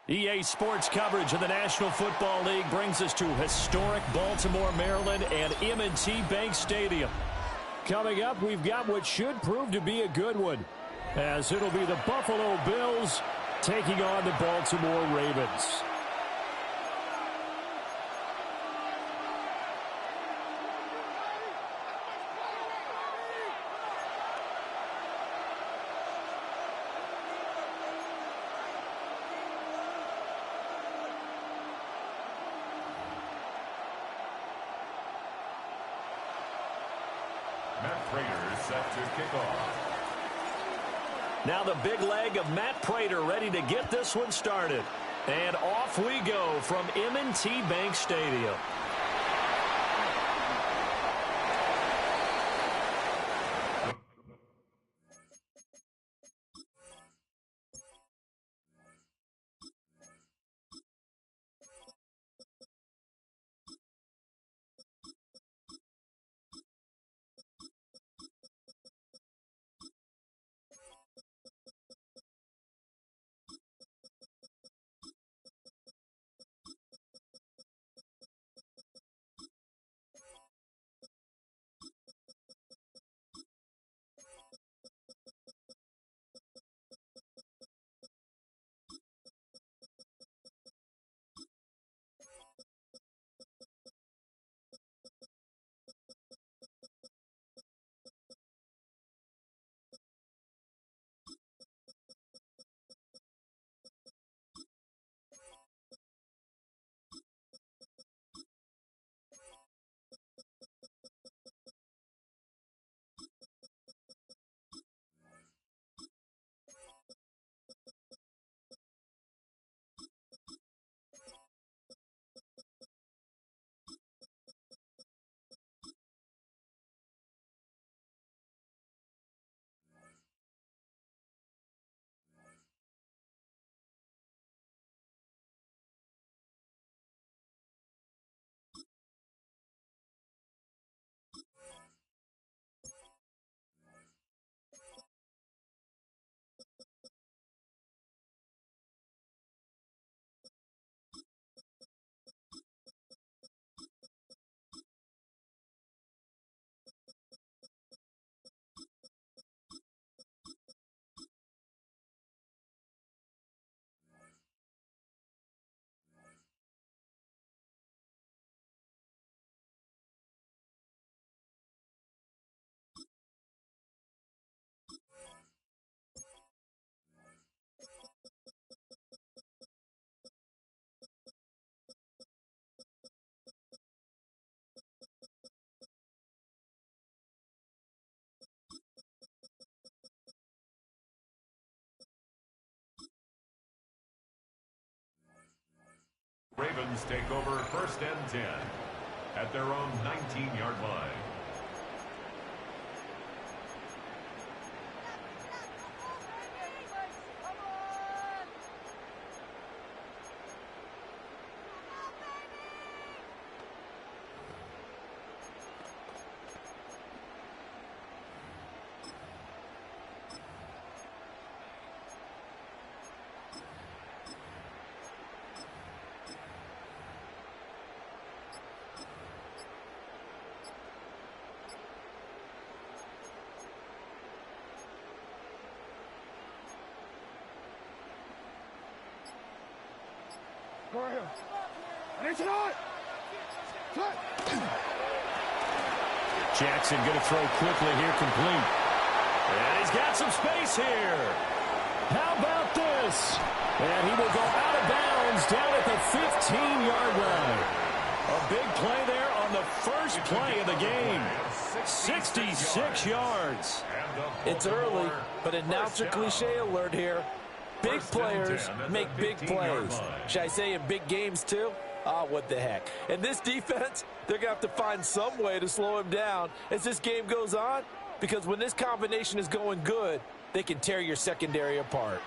EA Sports coverage of the National Football League brings us to historic Baltimore, Maryland, and M&T Bank Stadium. Coming up, we've got what should prove to be a good one, as it'll be the Buffalo Bills taking on the Baltimore Ravens. Now the big leg of Matt Prater ready to get this one started. And off we go from M&T Bank Stadium. Ravens take over 1st and 10 at their own 19-yard line. Jackson going to throw quickly here, complete. And he's got some space here. How about this? And he will go out of bounds down at the 15-yard line. A big play there on the first play of the game. 66 yards. It's early, but announcer cliche alert here. Big players make big plays. Should I say in big games too? What the heck. And this defense, they're going to have to find some way to slow him down as this game goes on, because when this combination is going good, they can tear your secondary apart.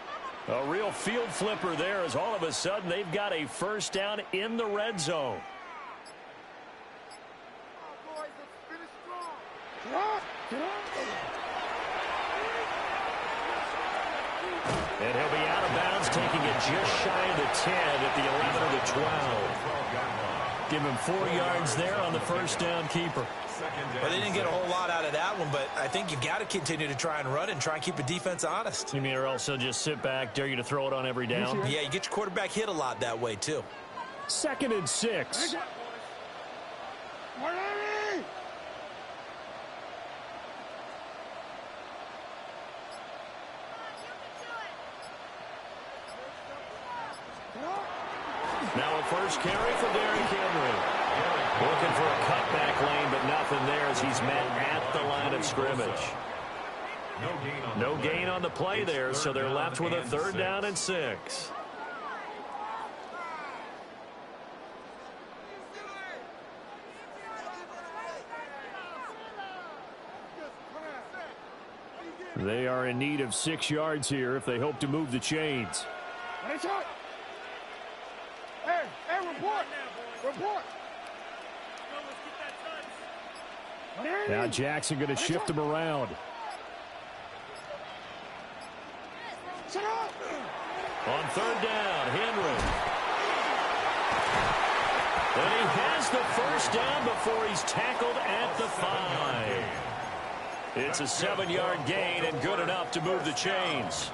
A real field flipper there, as all of a sudden they've got a first down in the red zone. And he'll be out of bounds Ravens taking it just shy of the 10 at the 11 of the 12. Give him 4 yards there on the first down keeper. Well, they didn't get a whole lot out of that one, but I think you got to continue to try and run and try and keep the defense honest. You mean or else they'll just sit back, dare you to throw it on every down? Yeah, you get your quarterback hit a lot that way, too. 2nd and 6. Now a first carry for Derrick Henry. Looking for a cutback lane, but nothing there as he's met at the line of scrimmage. No gain on the play there, so they're left with a 3rd down and 6. They are in need of 6 yards here if they hope to move the chains. Hey, report! Report! Now Jackson going to shift him around. On 3rd down, Henry. And he has the first down before he's tackled at the 5. It's a 7-yard gain and good enough to move the chains.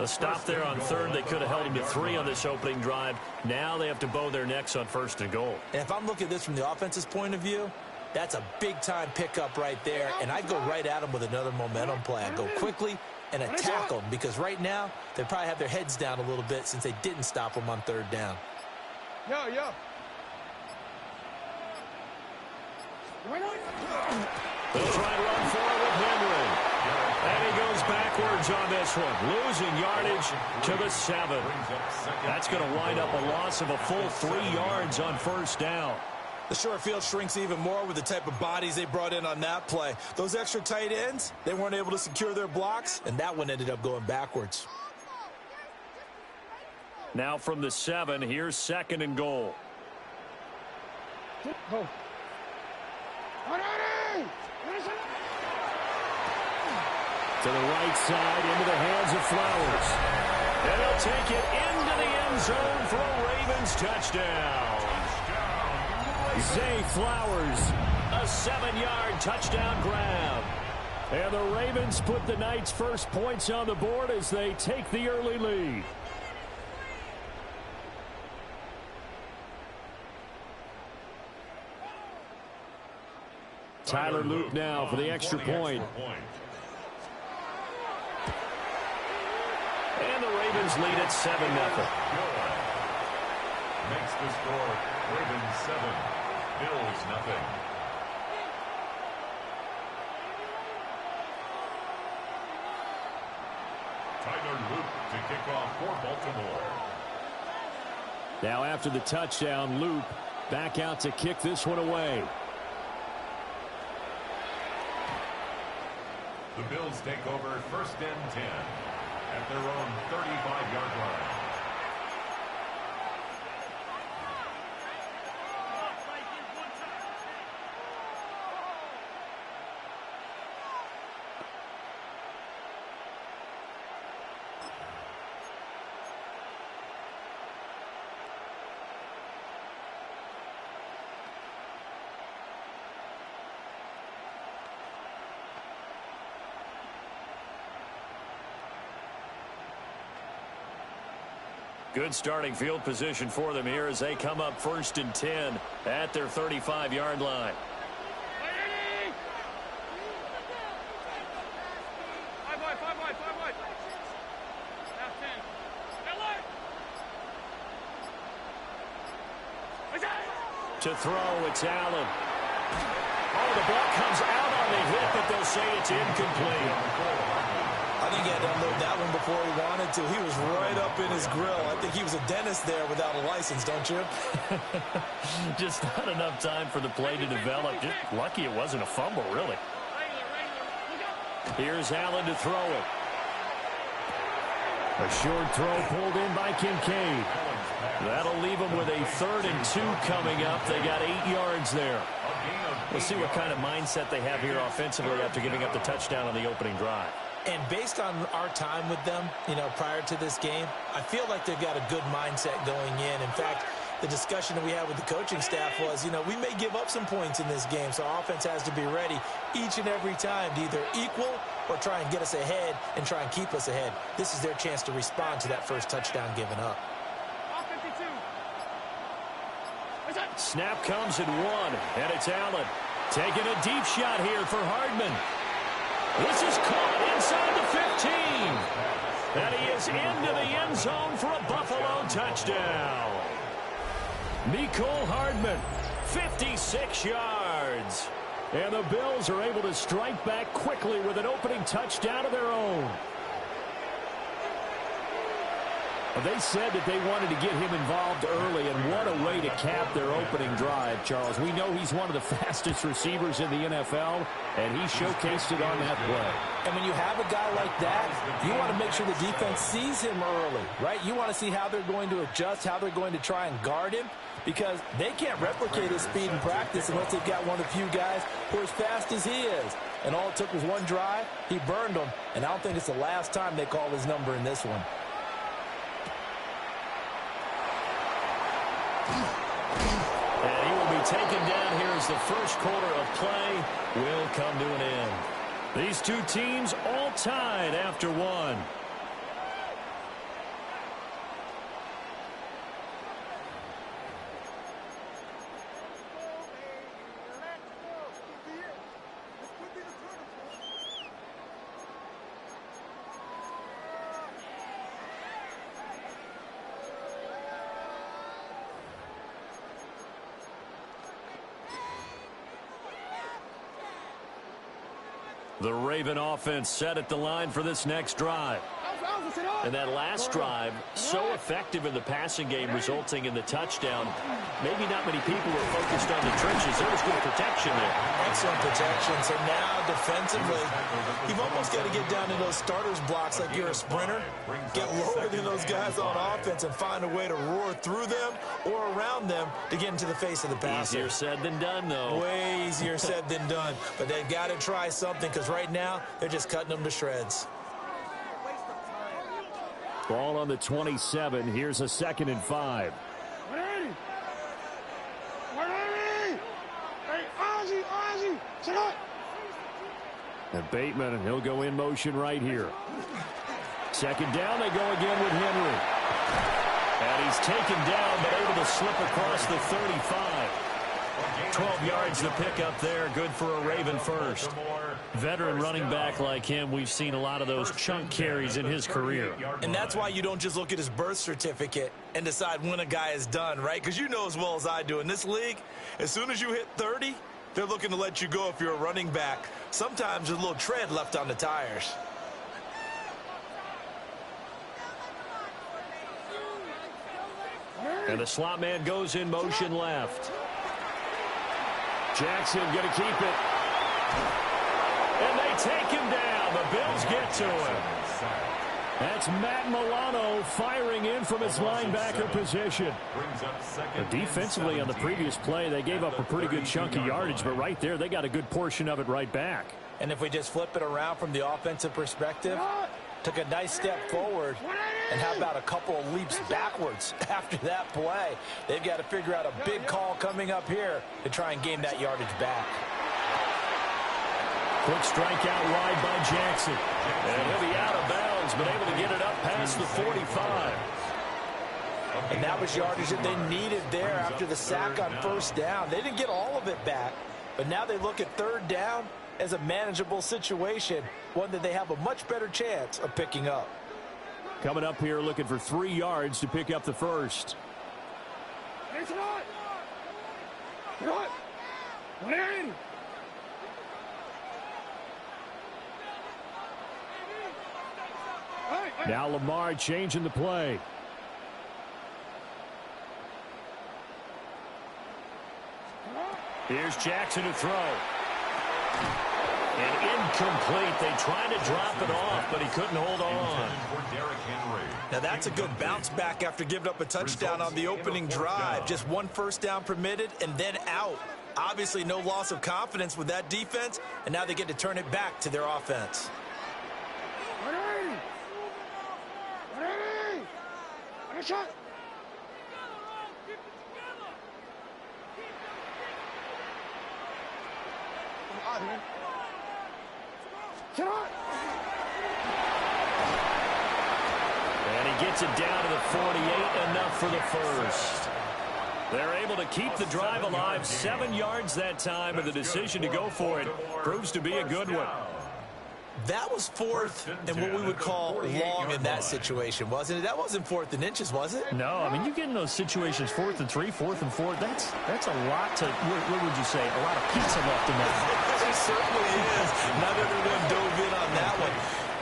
A stop there on 3rd. They could have held him to 3 on this opening drive. Now they have to bow their necks on 1st and goal. And if I'm looking at this from the offense's point of view, that's a big-time pickup right there, and I'd go right at them with another momentum play. I'd go quickly and attack them because right now they probably have their heads down a little bit since they didn't stop them on 3rd down. Yo. They'll try to run forward with Henry. And he goes backwards on this one, losing yardage to the 7. That's going to wind up a loss of a full 3 yards on 1st down. The short field shrinks even more with the type of bodies they brought in on that play. Those extra tight ends, they weren't able to secure their blocks, and that one ended up going backwards. Now from the 7, here's 2nd and goal. Go. To the right side, into the hands of Flowers. And he'll take it into the end zone for a Ravens touchdown. Zay Flowers, a 7-yard touchdown grab. And the Ravens put the Knights' first points on the board as they take the early lead. Tyler Luke now for the extra point. And the Ravens lead at 7-0. Makes the score Ravens 7, Bills nothing. Tyler Luke to kick off for Baltimore. Now after the touchdown, Luke back out to kick this one away. The Bills take over 1st and 10 at their own 35-yard line. Good starting field position for them here as they come up 1st and 10 at their 35-yard line. To throw, it's Allen. Oh, the ball comes out on the hit, but they'll say it's incomplete. I think he had to unload that one before he wanted to. He was right up in his grill. I think he was a dentist there without a license, don't you? Just not enough time for the play to develop. Just lucky it wasn't a fumble, really. Here's Allen to throw it. A short throw pulled in by Kincaid. That'll leave them with a 3rd and 2 coming up. They got 8 yards there. We'll see what kind of mindset they have here offensively after giving up the touchdown on the opening drive. And based on our time with them, prior to this game, I feel like they've got a good mindset going in. In fact, the discussion that we had with the coaching staff was, we may give up some points in this game, so our offense has to be ready each and every time to either equal or try and get us ahead and try and keep us ahead. This is their chance to respond to that first touchdown given up. Snap comes at 1, and it's Allen. Taking a deep shot here for Hardman. This is caught inside the 15. And he is into the end zone for a Buffalo touchdown. Mecole Hardman, 56 yards. And the Bills are able to strike back quickly with an opening touchdown of their own. They said that they wanted to get him involved early, and what a way to cap their opening drive, Charles. We know he's one of the fastest receivers in the NFL, and he showcased it on that play. And when you have a guy like that, you want to make sure the defense sees him early, right? You want to see how they're going to adjust, how they're going to try and guard him, because they can't replicate his speed in practice unless they've got one of the few guys who are as fast as he is. And all it took was one drive. He burned them, and I don't think it's the last time they call his number in this one. And he will be taken down here as the first quarter of play will come to an end. These two teams all tied after 1. The Raven offense set at the line for this next drive. And that last drive, so effective in the passing game, resulting in the touchdown. Maybe not many people were focused on the trenches. There was good protection there. Excellent protection. So now defensively, you've almost got to get down to those starters blocks like you're a sprinter. Get lower than those guys on offense and find a way to roar through them or around them to get into the face of the passer. Easier said than done, though. Way easier said than done. But they've got to try something, because right now they're just cutting them to shreds. Ball on the 27. Here's a 2nd and 5. And Bateman, he'll go in motion right here. 2nd down, they go again with Henry. And he's taken down, but able to slip across the 35. 12 yards to pick up there. Good for a Raven first. Veteran running back like him, we've seen a lot of those chunk carries in his career. And that's why you don't just look at his birth certificate and decide when a guy is done, right? Because you know as well as I do, in this league, as soon as you hit 30, they're looking to let you go if you're a running back. Sometimes there's a little tread left on the tires. And the slot man goes in motion left. Jackson going to keep it. And they take him down. The Bills get to him. That's Matt Milano firing in from his linebacker position. Defensively on the previous play, they gave up a pretty good chunk of yardage, but right there, they got a good portion of it right back. And if we just flip it around from the offensive perspective, took a nice step forward, and how about a couple of leaps backwards after that play? They've got to figure out a big call coming up here to try and gain that yardage back. Quick strike out wide by Jackson. And he'll be out of bounds, but able to get it up past the 45. And that was yardage that they needed there after the sack on 1st down. They didn't get all of it back, but now they look at 3rd down as a manageable situation, one that they have a much better chance of picking up. Coming up here looking for 3 yards to pick up the first. Now Lamar changing the play. Here's Jackson to throw. And incomplete. They tried to drop it off, but he couldn't hold on. Now that's a good bounce back after giving up a touchdown on the opening drive. Just 1 first down permitted and then out. Obviously no loss of confidence with that defense, and now they get to turn it back to their offense. Nice shot. Sit on. And he gets it down to the 48, enough for the first. They're able to keep the drive alive, 7 yards that time, and the decision to go for it proves to be a good one. That was fourth and what we would call long in that situation, wasn't it? That wasn't fourth and inches, was it? No, I mean, you get in those situations, 4th and 3, 4th and 4, that's a lot to, what would you say, a lot of pizza left in that. It certainly is. Not everyone dove in on that one.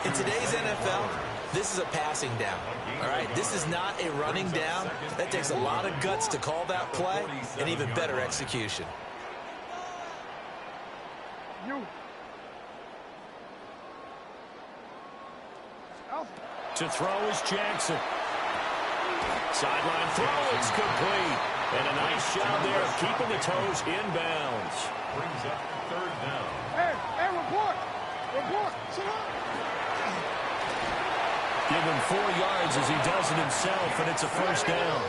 In today's NFL, this is a passing down, all right? This is not a running down. That takes a lot of guts to call that play and even better execution. To throw is Jackson. Sideline throw, it's complete. And a nice job there of keeping the toes inbounds. Brings up 3rd down. Hey, report. Report. Sit on. Give him 4 yards as he does it himself, and it's a first down.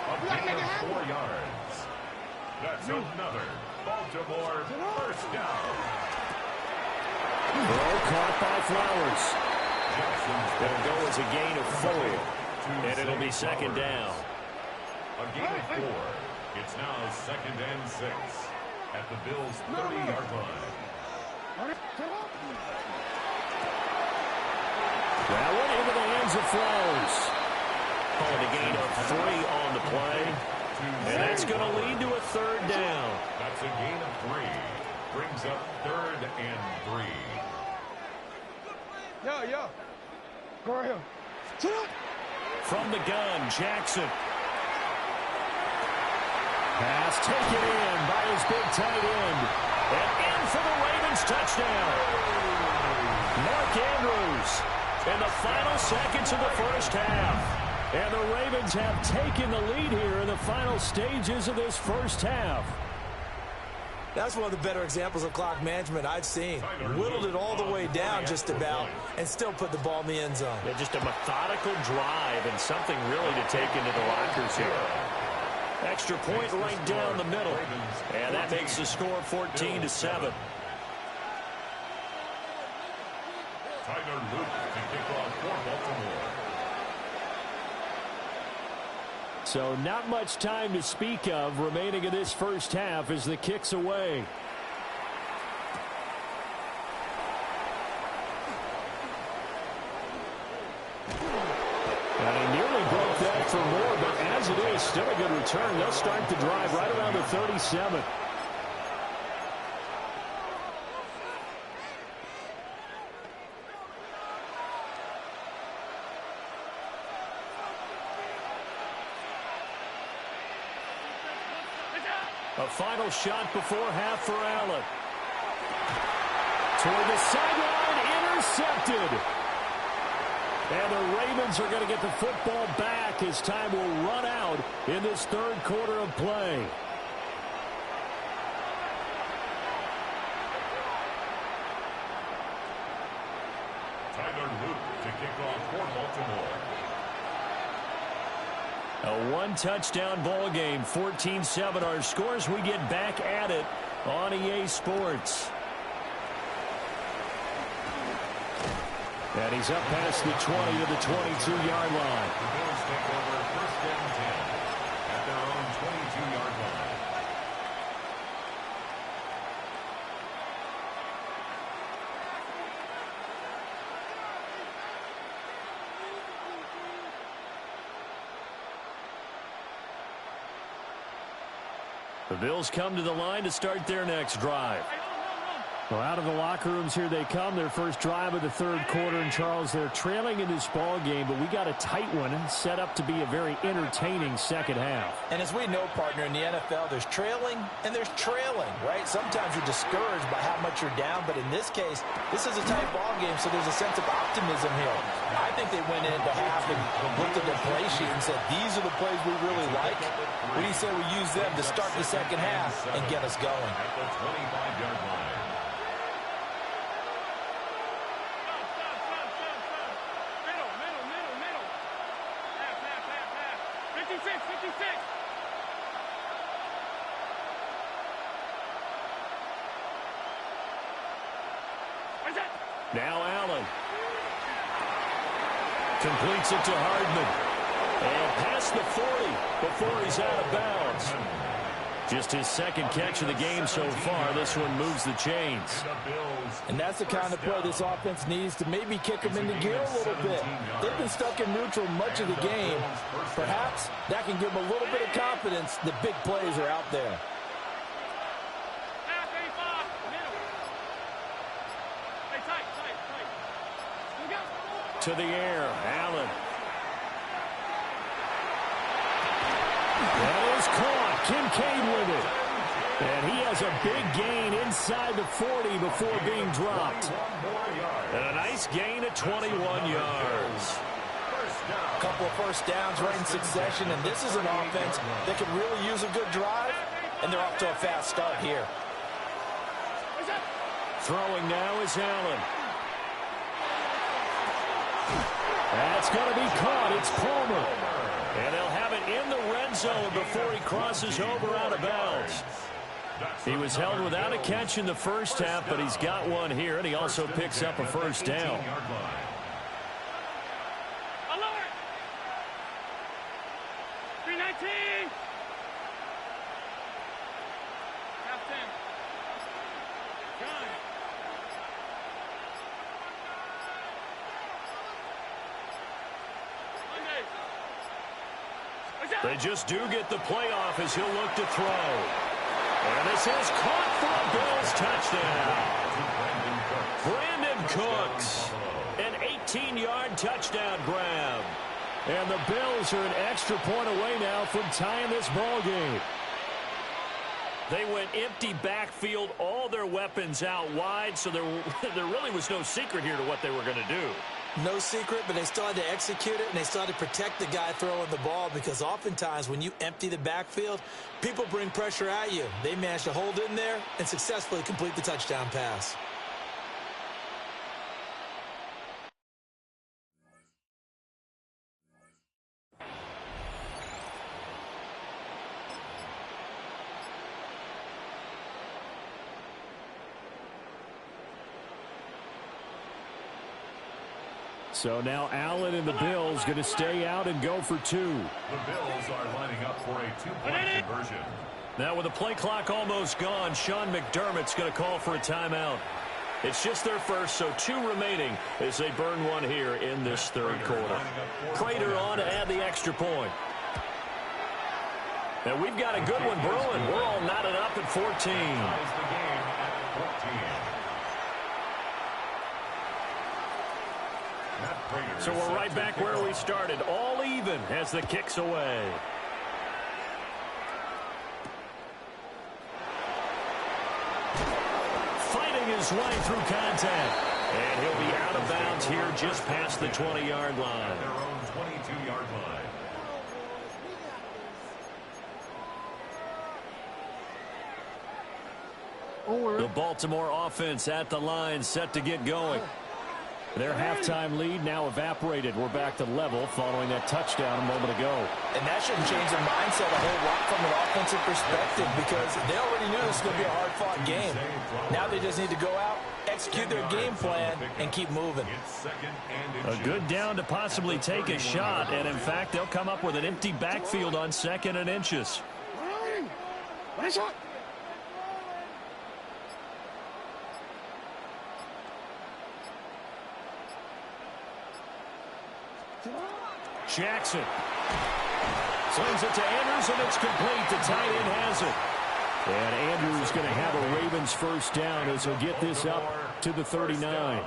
A gain of 4 yards. That's another Baltimore first down. Throw caught by Flowers. It'll go as a gain of 4, and it'll be 2nd down. A gain of 4. It's now 2nd and 6 at the Bills' 30-yard line. That one into the hands of Flowers. Calling a gain of 3 on the play, and that's going to lead to a 3rd down. That's a gain of 3. Brings up 3rd and 3. Yo. Go right here. Sit up. From the gun, Jackson. Pass taken in by his big tight end. And in for the Ravens touchdown. Mark Andrews in the final seconds of the first half. And the Ravens have taken the lead here in the final stages of this first half. That's one of the better examples of clock management I've seen. Whittled it all the way down just about and still put the ball in the end zone. Yeah, just a methodical drive and something really to take into the lockers here. Extra point right down the middle. And that makes the score 14-7. Tyler Luke to kick off for Baltimore. So not much time to speak of remaining in this first half as the kick's away. And he nearly broke that for more, but as it is, still a good return. They'll start the drive right around the 37. A final shot before half for Allen. Toward the sideline, intercepted. And the Ravens are going to get the football back as time will run out in this 3rd quarter of play. Tyler Luke to kick off for Baltimore. A one-touchdown ball game, 14-7 our scores. We get back at it on EA Sports. And he's up past the 20 to the 22-yard line. The Bills take over 1st and 10 at their own 22-yard line. The Bills come to the line to start their next drive. Well, out of the locker rooms here they come, their first drive of the 3rd quarter. And, Charles, they're trailing in this ball game, but we got a tight one set up to be a very entertaining second half. And as we know, partner, in the NFL, there's trailing and there's trailing, right? Sometimes you're discouraged by how much you're down, but in this case, this is a tight ball game, so there's a sense of optimism here. I think they went into half and looked at their play sheet and said, these are the plays we really like. What do you say we use them to start the second half and get us going? At the 25-yard line. Now Allen. Completes it to Hardman. And past the 40 before he's out of bounds. Just his second catch of the game so far. This one moves the chains. And that's the kind of play this offense needs to maybe kick them into gear a little bit. They've been stuck in neutral much of the game. Perhaps that can give them a little bit of confidence that big plays are out there. To the air, Allen. That is caught. Kincaid with it. And he has a big gain inside the 40 before being dropped. And a nice gain at 21 yards. A couple of first downs right in succession, and this is an offense that could really use a good drive, and they're off to a fast start here. Throwing now is Allen. That's going to be caught. It's Palmer. And they'll have it in the red zone before he crosses over out of bounds. He was held without a catch in the first half, but he's got one here, and he also picks up a first down. They just do get the playoff as he'll look to throw. And this is caught for a Bills touchdown. Brandon Cooks, an 18-yard touchdown grab. And the Bills are an extra point away now from tying this ball game. They went empty backfield, all their weapons out wide, so there really was no secret here to what they were going to do. No secret, but they still had to execute it, and they still had to protect the guy throwing the ball, because oftentimes when you empty the backfield, people bring pressure at you. They managed to hold in there and successfully complete the touchdown pass. So now Allen and the Bills going to stay out and go for two. The Bills are lining up for a two-point conversion. Now with the play clock almost gone, Sean McDermott's going to call for a timeout. It's just their first, so two remaining as they burn one here in this third quarter. Prater on to add the extra point. And we've got a good one brewing. We're all knotted up at 14. Ties the game at 14. So we're right back where we started, all even as the kick's away. Fighting his way through contact. And he'll be out of bounds here just past the 20-yard line. Their own 22-yard line. The Baltimore offense at the line, set to get going. Their halftime lead now evaporated. We're back to level following that touchdown a moment ago. And that shouldn't change their mindset a whole lot from an offensive perspective, because they already knew this was going to be a hard-fought game. Now they just need to go out, execute their game plan, and keep moving. A good down to possibly take a shot, and in fact, they'll come up with an empty backfield on 2nd and inches. Jackson sends it to Andrews, and it's complete. The tight end has it. And Andrews going to have a Ravens first down as he'll get this up to the 39.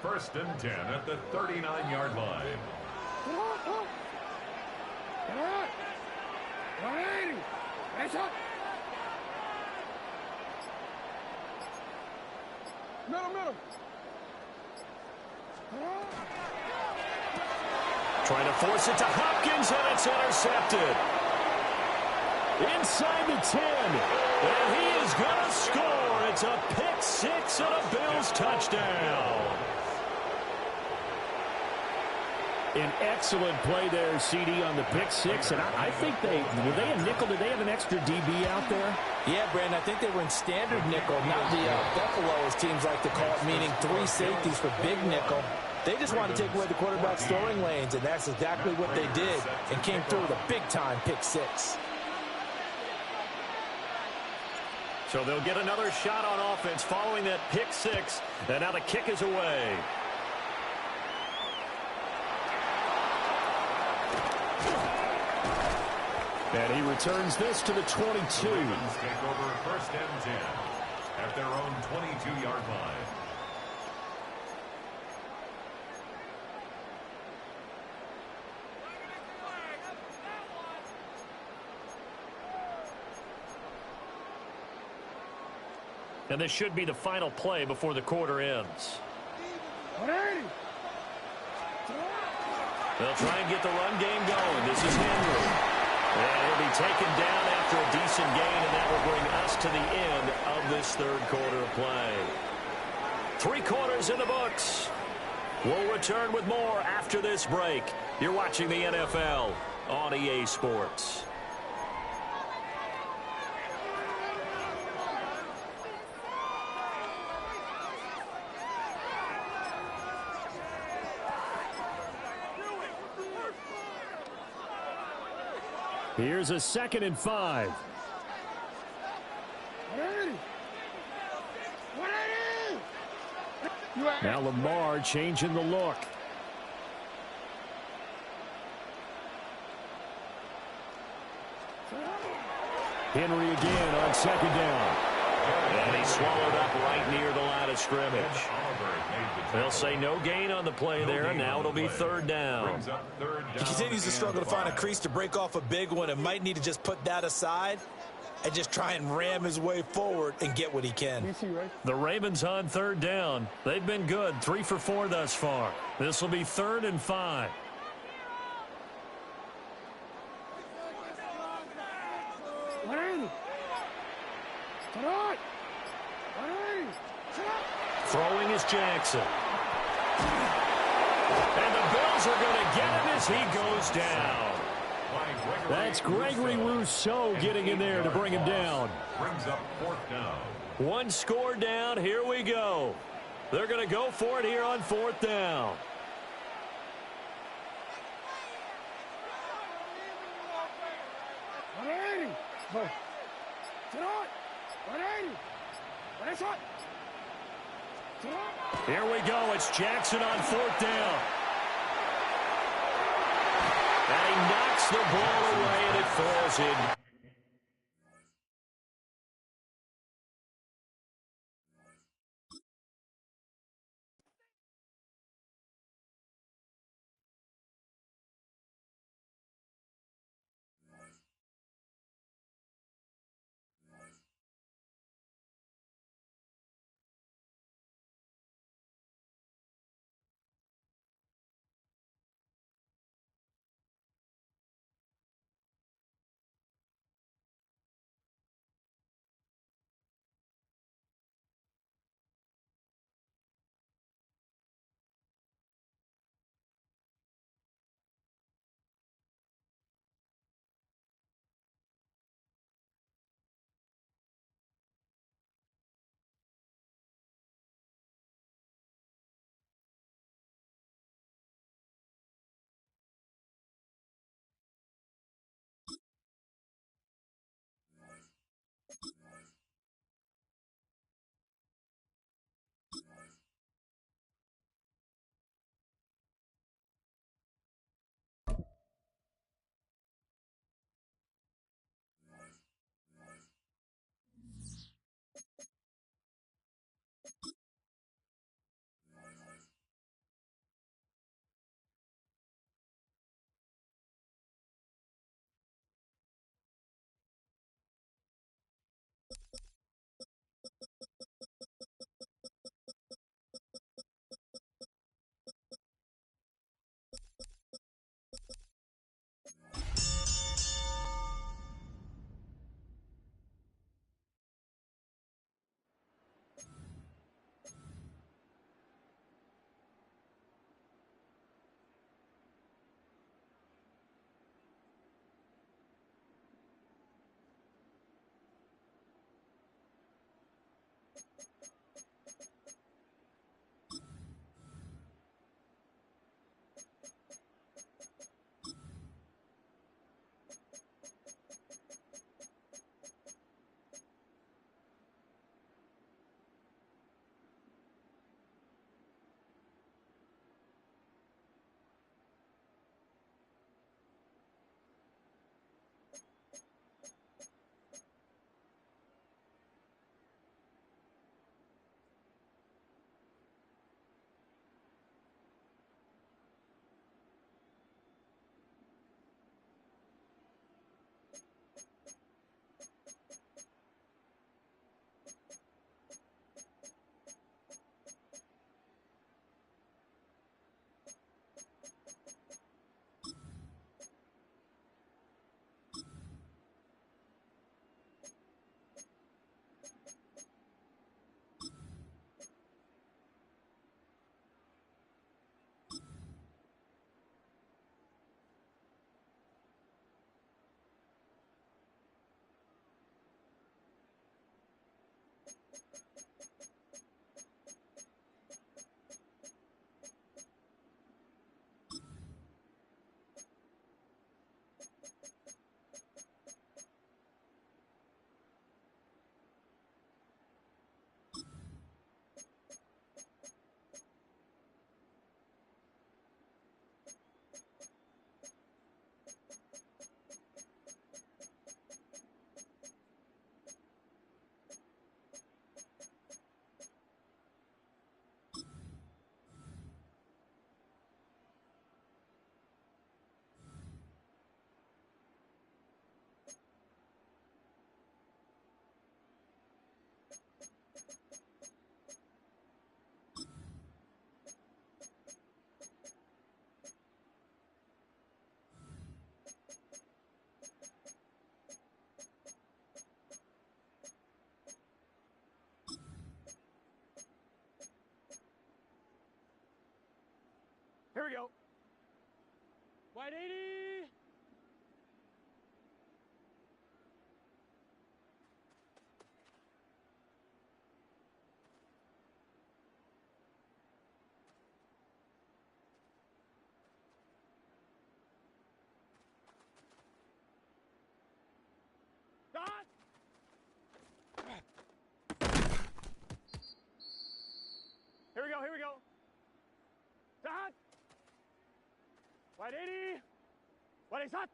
First and 10 at the 39-yard line. Middle. Trying to force it to Hopkins, and it's intercepted. Inside the 10, and he is going to score. It's a pick six and a Bills touchdown. An excellent play there, CD, on the pick six. And I think were they a nickel? Did they have an extra DB out there? Yeah, Brandon, I think they were in standard nickel, not the Buffalo, as teams like to call it, meaning 3 safeties for big nickel. They just want to take away the quarterback's throwing lanes, and that's exactly what they did, and came through with a big-time pick six. So they'll get another shot on offense following that pick six, and now the kick is away. And he returns this to the 22. The Ravens take over first and 10 at their own 22-yard line. And this should be the final play before the quarter ends. 180. They'll try and get the run game going. This is Henry. And he'll be taken down after a decent gain, and that will bring us to the end of this third quarter of play. 3 quarters in the books. We'll return with more after this break. You're watching the NFL on EA Sports. Here's a 2nd and 5. 180. 180. Now Lamar changing the look. Henry again on 2nd down. And he swallowed up right near the line of scrimmage. They'll say no gain on the play there, and now it'll be 3rd down. He continues to struggle to find a crease to break off a big one, and might need to just put that aside and just try and ram his way forward and get what he can. The Ravens on 3rd down. They've been good, 3 for 4 thus far. This will be 3rd and 5. Throwing is Jackson. And the Bills are going to get him as he goes down. That's Gregory Rousseau getting in there to bring him down. Brings up 4th down. 1 score down. Here we go. They're going to go for it here on 4th down. Here we go. It's Jackson on 4th down. And he knocks the ball away, and it falls in. we go. Wide 80. Dot. Here we go, here we go. Dot. Wide 80. Wide 80, hot.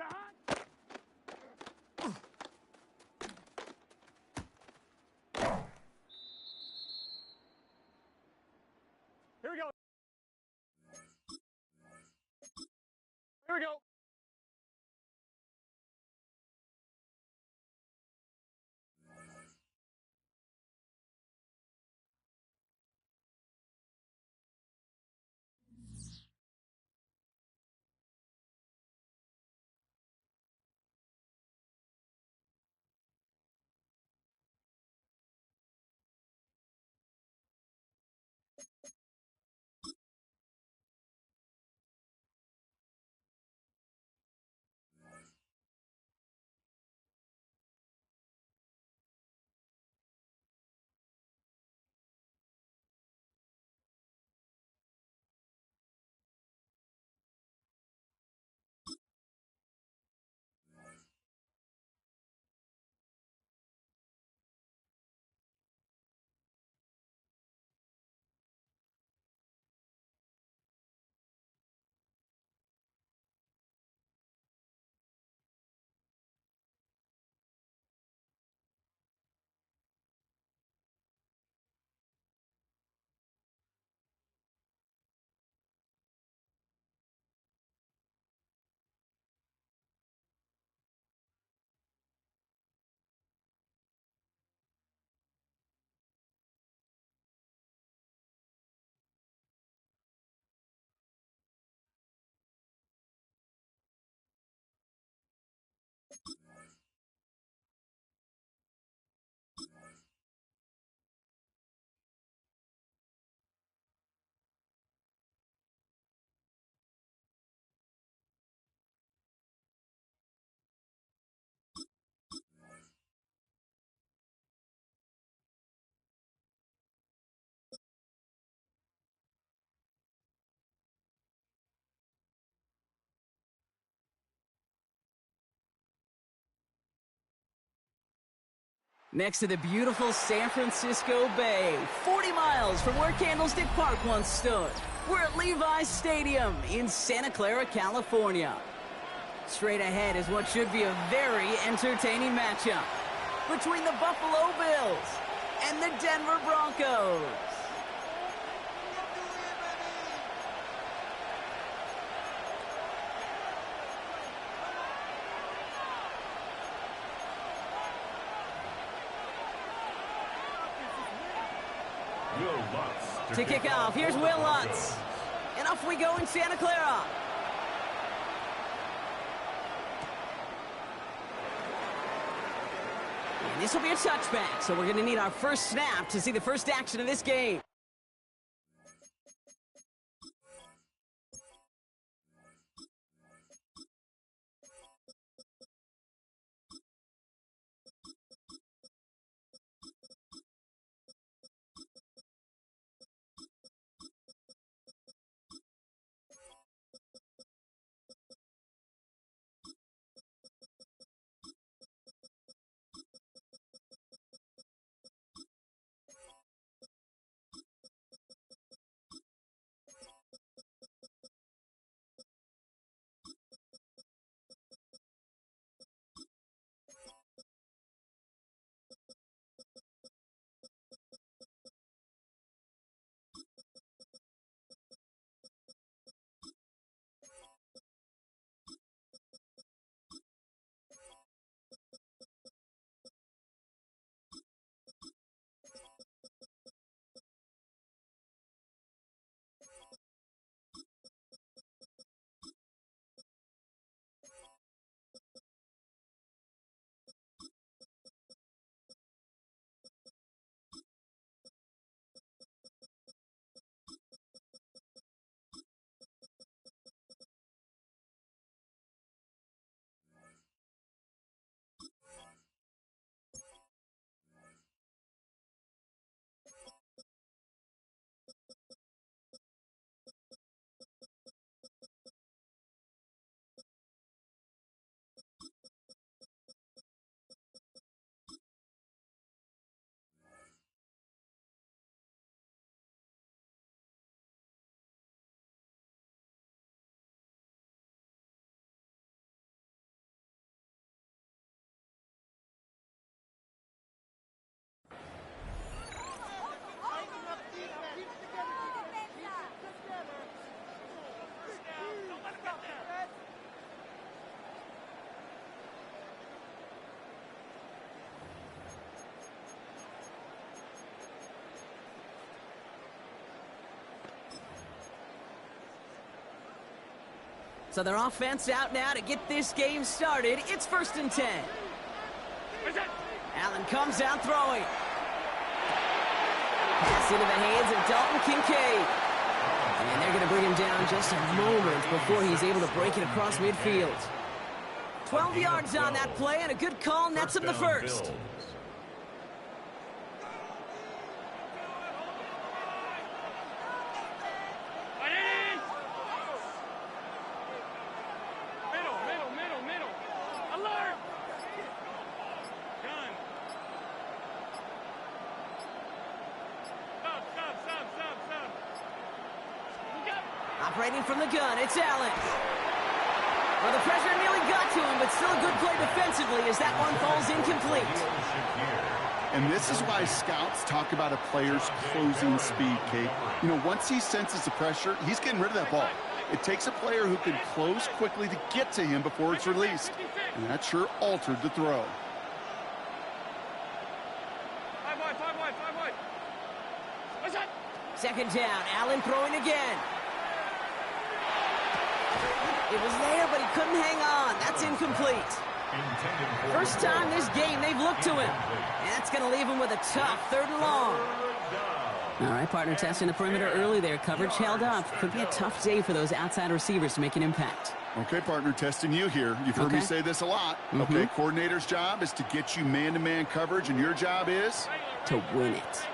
Hot. Here we go. Here we go. Next to the beautiful San Francisco Bay, 40 miles from where Candlestick Park once stood. We're at Levi's Stadium in Santa Clara, California. Straight ahead is what should be a very entertaining matchup between the Buffalo Bills and the Denver Broncos. To kick off, here's Will Lutz. And off we go in Santa Clara. And this will be a touchback, so we're going to need our first snap to see the first action of this game. So their offense out now to get this game started. It's 1st and 10. Allen comes out throwing. Pass into the hands of Dalton Kincaid. And they're going to bring him down just a moment before he's able to break it across midfield. 12 yards on that play, and a good call nets him the first. Operating from the gun, it's Allen. Well, the pressure nearly got to him, but still a good play defensively as that one falls incomplete. And this is why scouts talk about a player's closing speed, Kate. You know, once he senses the pressure, he's getting rid of that ball. It takes a player who can close quickly to get to him before it's released. And that sure altered the throw. 5 wide. What's that? 2nd down, Allen throwing again. It was there, but he couldn't hang on. That's incomplete. First time this game they've looked to him. And that's going to leave him with a tough 3rd and long. All right, partner, testing the perimeter early there. Coverage held up. Could be a tough day for those outside receivers to make an impact. Okay, partner, testing you here. You've heard me say this a lot. Okay, coordinator's job is to get you man-to-man coverage, and your job is? To win it.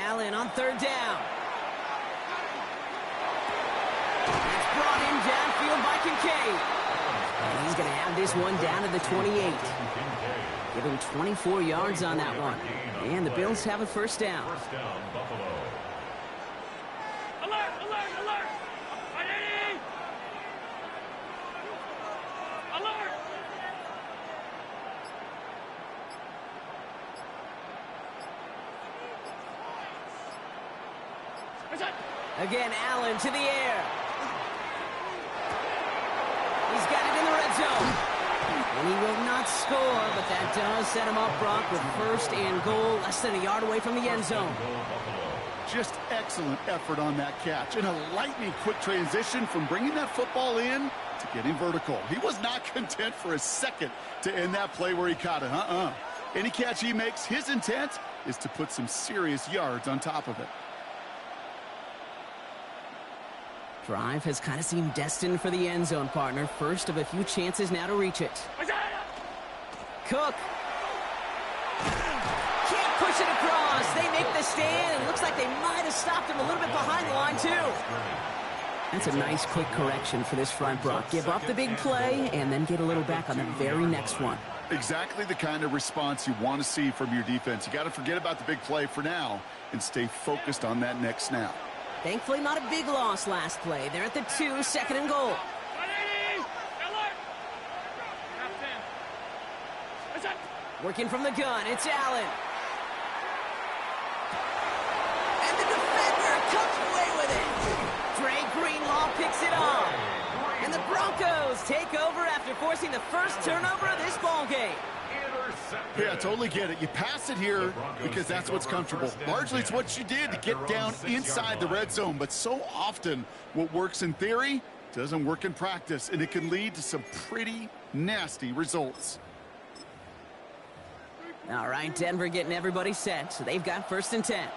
Allen on 3rd down. It's brought in downfield by Kincaid. And he's going to have this one down to the 28. Give him 24 yards on that one. And the Bills have a 1st down. Buffalo. Alert! Alert! Again, Allen to the air. He's got it in the red zone. And he will not score, but that does set him up, Brock, with 1st and goal, less than a yard away from the end zone. Just excellent effort on that catch. And a lightning quick transition from bringing that football in to getting vertical. He was not content for a second to end that play where he caught it. Any catch he makes, his intent is to put some serious yards on top of it. Drive has kind of seemed destined for the end zone, partner. First of a few chances now to reach it. Cook. Can't push it across. They make the stand, and looks like they might have stopped him a little bit behind the line, too. That's a nice quick correction for this front, Brock. Give up the big play and then get a little back on the very next one. Exactly the kind of response you want to see from your defense. You got to forget about the big play for now and stay focused on that next snap. Thankfully, not a big loss last play. They're at the 2, 2nd and goal. Working from the gun, it's Allen. And the defender comes away with it. Trey Greenlaw picks it off. And the Broncos take over after forcing the first turnover of this ball game. Yeah, I totally get it. You pass it here because that's what's comfortable. Largely, it's what you did to get down inside the red zone. But so often, what works in theory doesn't work in practice, and it can lead to some pretty nasty results. All right, Denver getting everybody set. So they've got 1st and 10.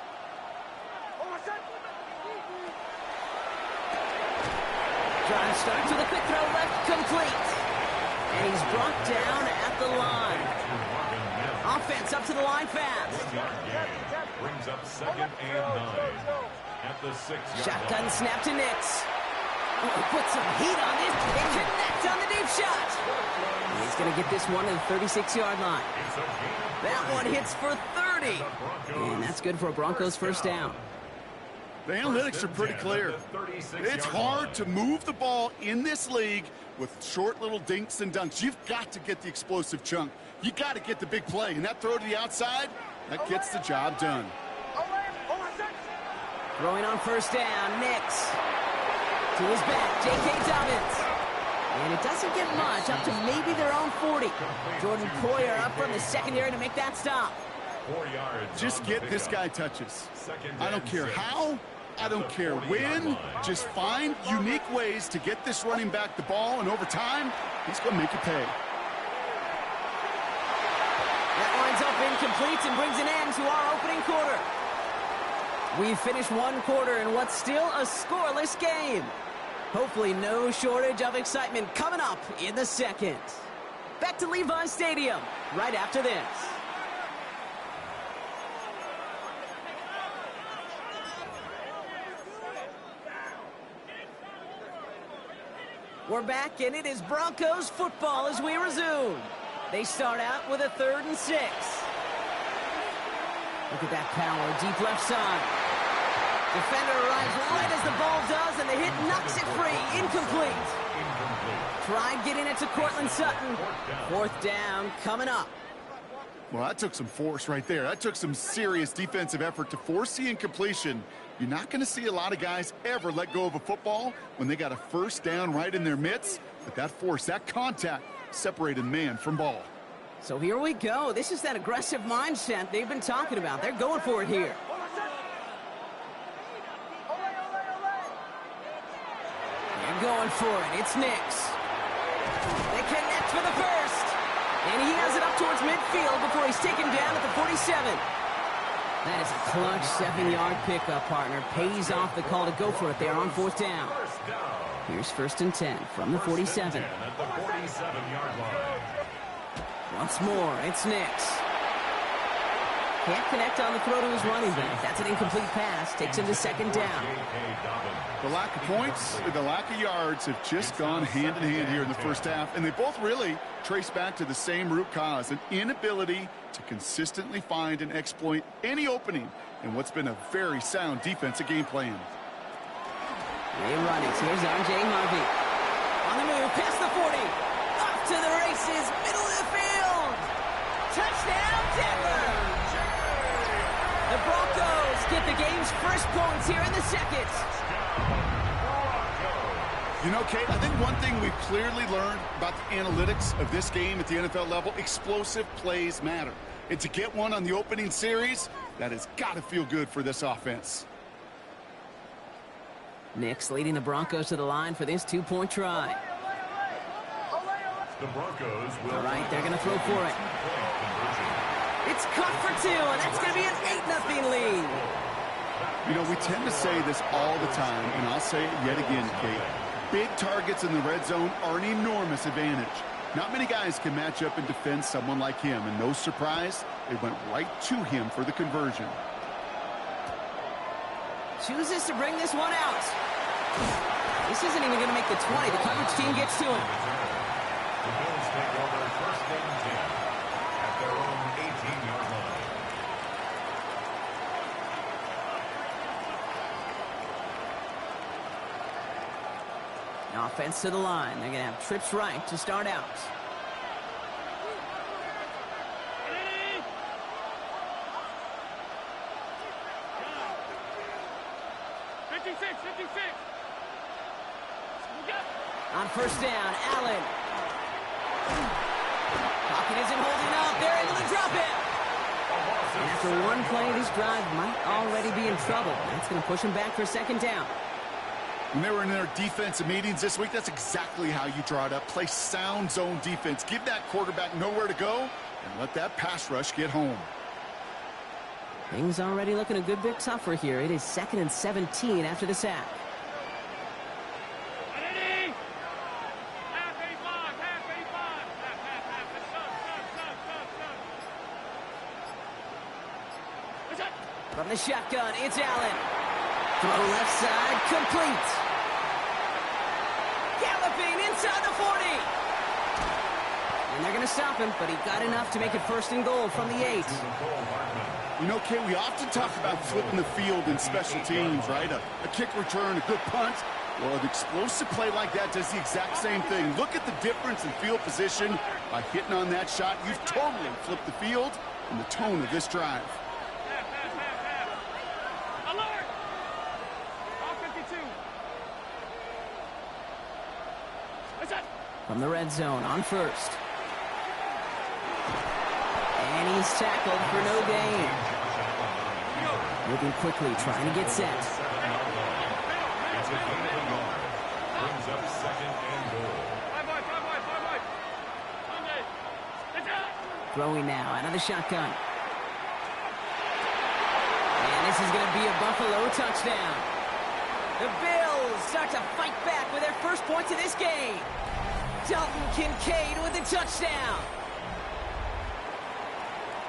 Drive starts with a quick throw left, complete. And he's brought down at the line. Offense up to the line fast. Brings up 2nd and 9 at the 6-yard Shotgun line. snap to Nix. Oh, put some heat on it. They connect on the deep shot. He's going to get this one to the 36-yard line. That one hits for 30. And that's good for a Broncos 1st down. The analytics are pretty clear. It's hard to move the ball in this league with short little dinks and dunks. You've got to get the explosive chunk. You got to get the big play. And that throw to the outside, that gets the job done. Throwing on 1st down, Nix. To his back, J.K. Dobbins. And it doesn't get much, up to maybe their own 40. Jordan Poyer up from the secondary to make that stop. 4 yards. Just get this guy touches. I don't care how, I don't care when. Just find unique ways to get this running back the ball, and over time, he's going to make you pay. That winds up incomplete and brings an end to our opening quarter. We've finished one quarter in what's still a scoreless game. Hopefully no shortage of excitement coming up in the second. Back to Levi Stadium right after this. We're back, and it is Broncos football as we resume. They start out with a 3rd and 6. Look at that power, deep left side. Defender arrives right as the ball does, and the hit knocks it free. Incomplete. Tried getting it to Cortland Sutton. 4th down coming up. Well, that took some force right there. That took some serious defensive effort to force the incompletion. You're not going to see a lot of guys ever let go of a football when they got a 1st down right in their midst. But that force, that contact, separated man from ball. So here we go. This is that aggressive mindset they've been talking about. They're going for it here. They're going for it. It's Nix. They connect for the first. And he has it up towards midfield before he's taken down at the 47. That is a clutch 7-yard pickup, partner. Pays off the call to go for it there on 4th down. Here's 1st and 10 from the 47. At the 47-yard line. Once more, it's Nix. Can't connect on the throw to his running back. That's an incomplete pass. Takes him to 2nd down. The lack of points, the lack of yards have just gone hand in hand here in the first half, and they both really trace back to the same root cause, an inability to consistently find and exploit any opening in what's been a very sound defensive game plan. They run it. Here's R.J. Harvey. On the move, past the 40. Up to the races, middle of the field. Touchdown, Denver. The Broncos get the game's first points here in the second. You know, Kate, I think one thing we've clearly learned about the analytics of this game at the NFL level, explosive plays matter. And to get one on the opening series, that has got to feel good for this offense. Nix leading the Broncos to the line for this 2-point try. The Broncos will. All right, they're going to throw for it. It's caught for 2, and that's going to be an 8-0 lead. You know, we tend to say this all the time, and I'll say it yet again, Kate. Big targets in the red zone are an enormous advantage. Not many guys can match up and defend someone like him, and no surprise, they went right to him for the conversion. Chooses to bring this one out. This isn't even going to make the 20. The coverage team gets to him. The Bills take over 1st and 10 at their own 18-yard line. Offense to the line. They're going to have trips right to start out. On 1st down, Allen. Pocket isn't holding up. They're able to drop it. And after one play, this drive might already be in trouble. That's going to push him back for 2nd down. When they were in their defensive meetings this week, that's exactly how you draw it up. Play sound zone defense. Give that quarterback nowhere to go and let that pass rush get home. Things already looking a good bit tougher here. It is 2nd and 17 after the sack. From the shotgun, it's Allen. Throw left side, complete. Galloping inside the 40. And they're going to stop him, but he got enough to make it 1st and goal from the 8. You know, Kate, we often talk about flipping the field in special teams, right? A kick return, a good punt. Well, an explosive play like that does the exact same thing. Look at the difference in field position. By hitting on that shot, you've totally flipped the field and the tone of this drive. from the red zone on first. And he's tackled for no gain. Moving quickly, trying to get set. Brings up second and goal. Throwing now out of the shotgun. And this is going to be a Buffalo touchdown. The Bills start to fight back with their first points of this game. Dalton Kincaid with a touchdown.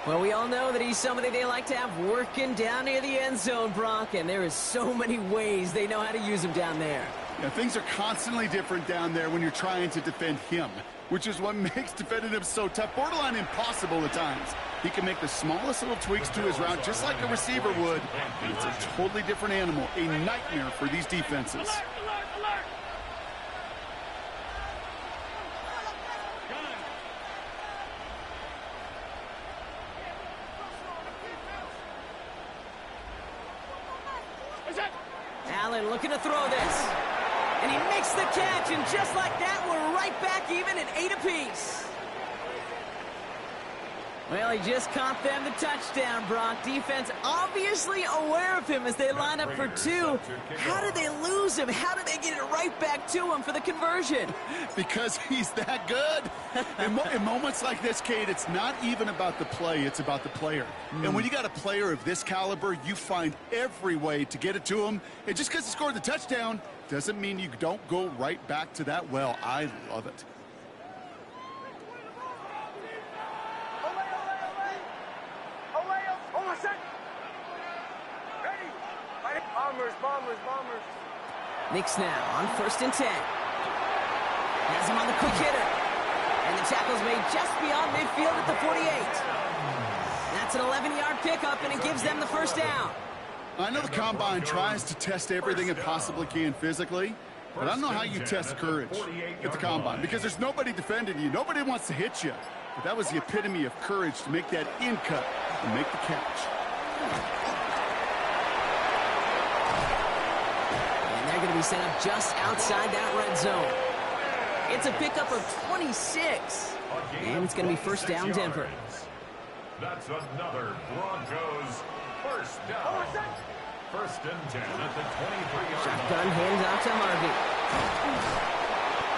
Well, we all know that he's somebody they like to have working down near the end zone, Brock, and there is so many ways they know how to use him down there. Yeah, things are constantly different down there when you're trying to defend him, which is what makes defending him so tough, borderline impossible at times. He can make the smallest little tweaks to his route just like a receiver would, and it's a totally different animal, a nightmare for these defenses. Allen looking to throw this. And he makes the catch, and just like that, we're right back even at 8 apiece. Well, he just caught them the touchdown, Brock. Defense obviously aware of him as they line up for two. How did they lose him? How did they get it right back to him for the conversion? Because he's that good. In moments like this, Kate, it's not even about the play, it's about the player. And when you got a player of this caliber, you find every way to get it to him. And just because he scored the touchdown doesn't mean you don't go right back to that well. I love it. Bombers. Nix now on 1st and 10. Has him on the quick hitter. And the tackle's made just beyond midfield at the 48. That's an 11-yard pickup, and it gives them the first down. I know the Combine tries to test everything it possibly can physically, but I don't know how you test courage at the Combine because there's nobody defending you. Nobody wants to hit you. But that was the epitome of courage to make that in cut and make the catch. They're going to be set up just outside that red zone. It's a pickup of 26. And it's going to be first down, Denver. That's another Broncos first down. 1st and 10 at the 23-yard line. Shotgun hands out to Harvey.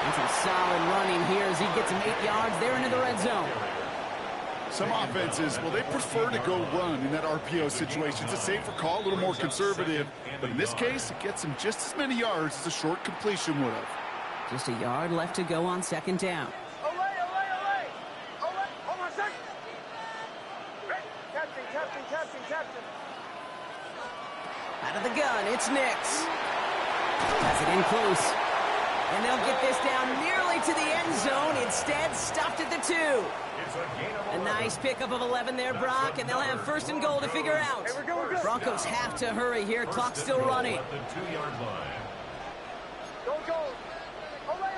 And some solid running here as he gets him 8 yards there into the red zone. Some offenses, well, they prefer to go run in that RPO situation. It's a safer call, a little more conservative. But in this case, it gets him just as many yards as a short completion would have. Just a yard left to go on 2nd down. Olay. Hold on a second. Captain. Out of the gun, it's Nix. Has it in close. And they'll get this down nearly to the end zone. Instead, stopped at the 2. A nice pickup of 11 there, Brock, and they'll have 1st and goal to figure out. Broncos have to hurry here. Clock's still running. At the 2-yard line. Go. Olay.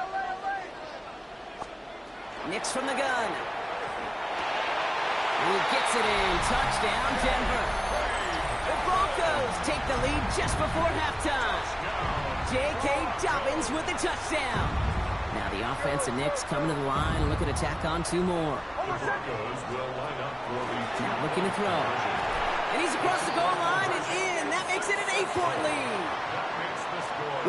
Nix from the gun. And he gets it in. Touchdown, Denver. The Broncos take the lead just before halftime. J.K. Dobbins with the touchdown. Now the offense and Nix coming to the line and looking to tack on 2 more. The Broncos will line up for the Now looking to throw. And he's across the goal line and in. That makes it an 8-point lead.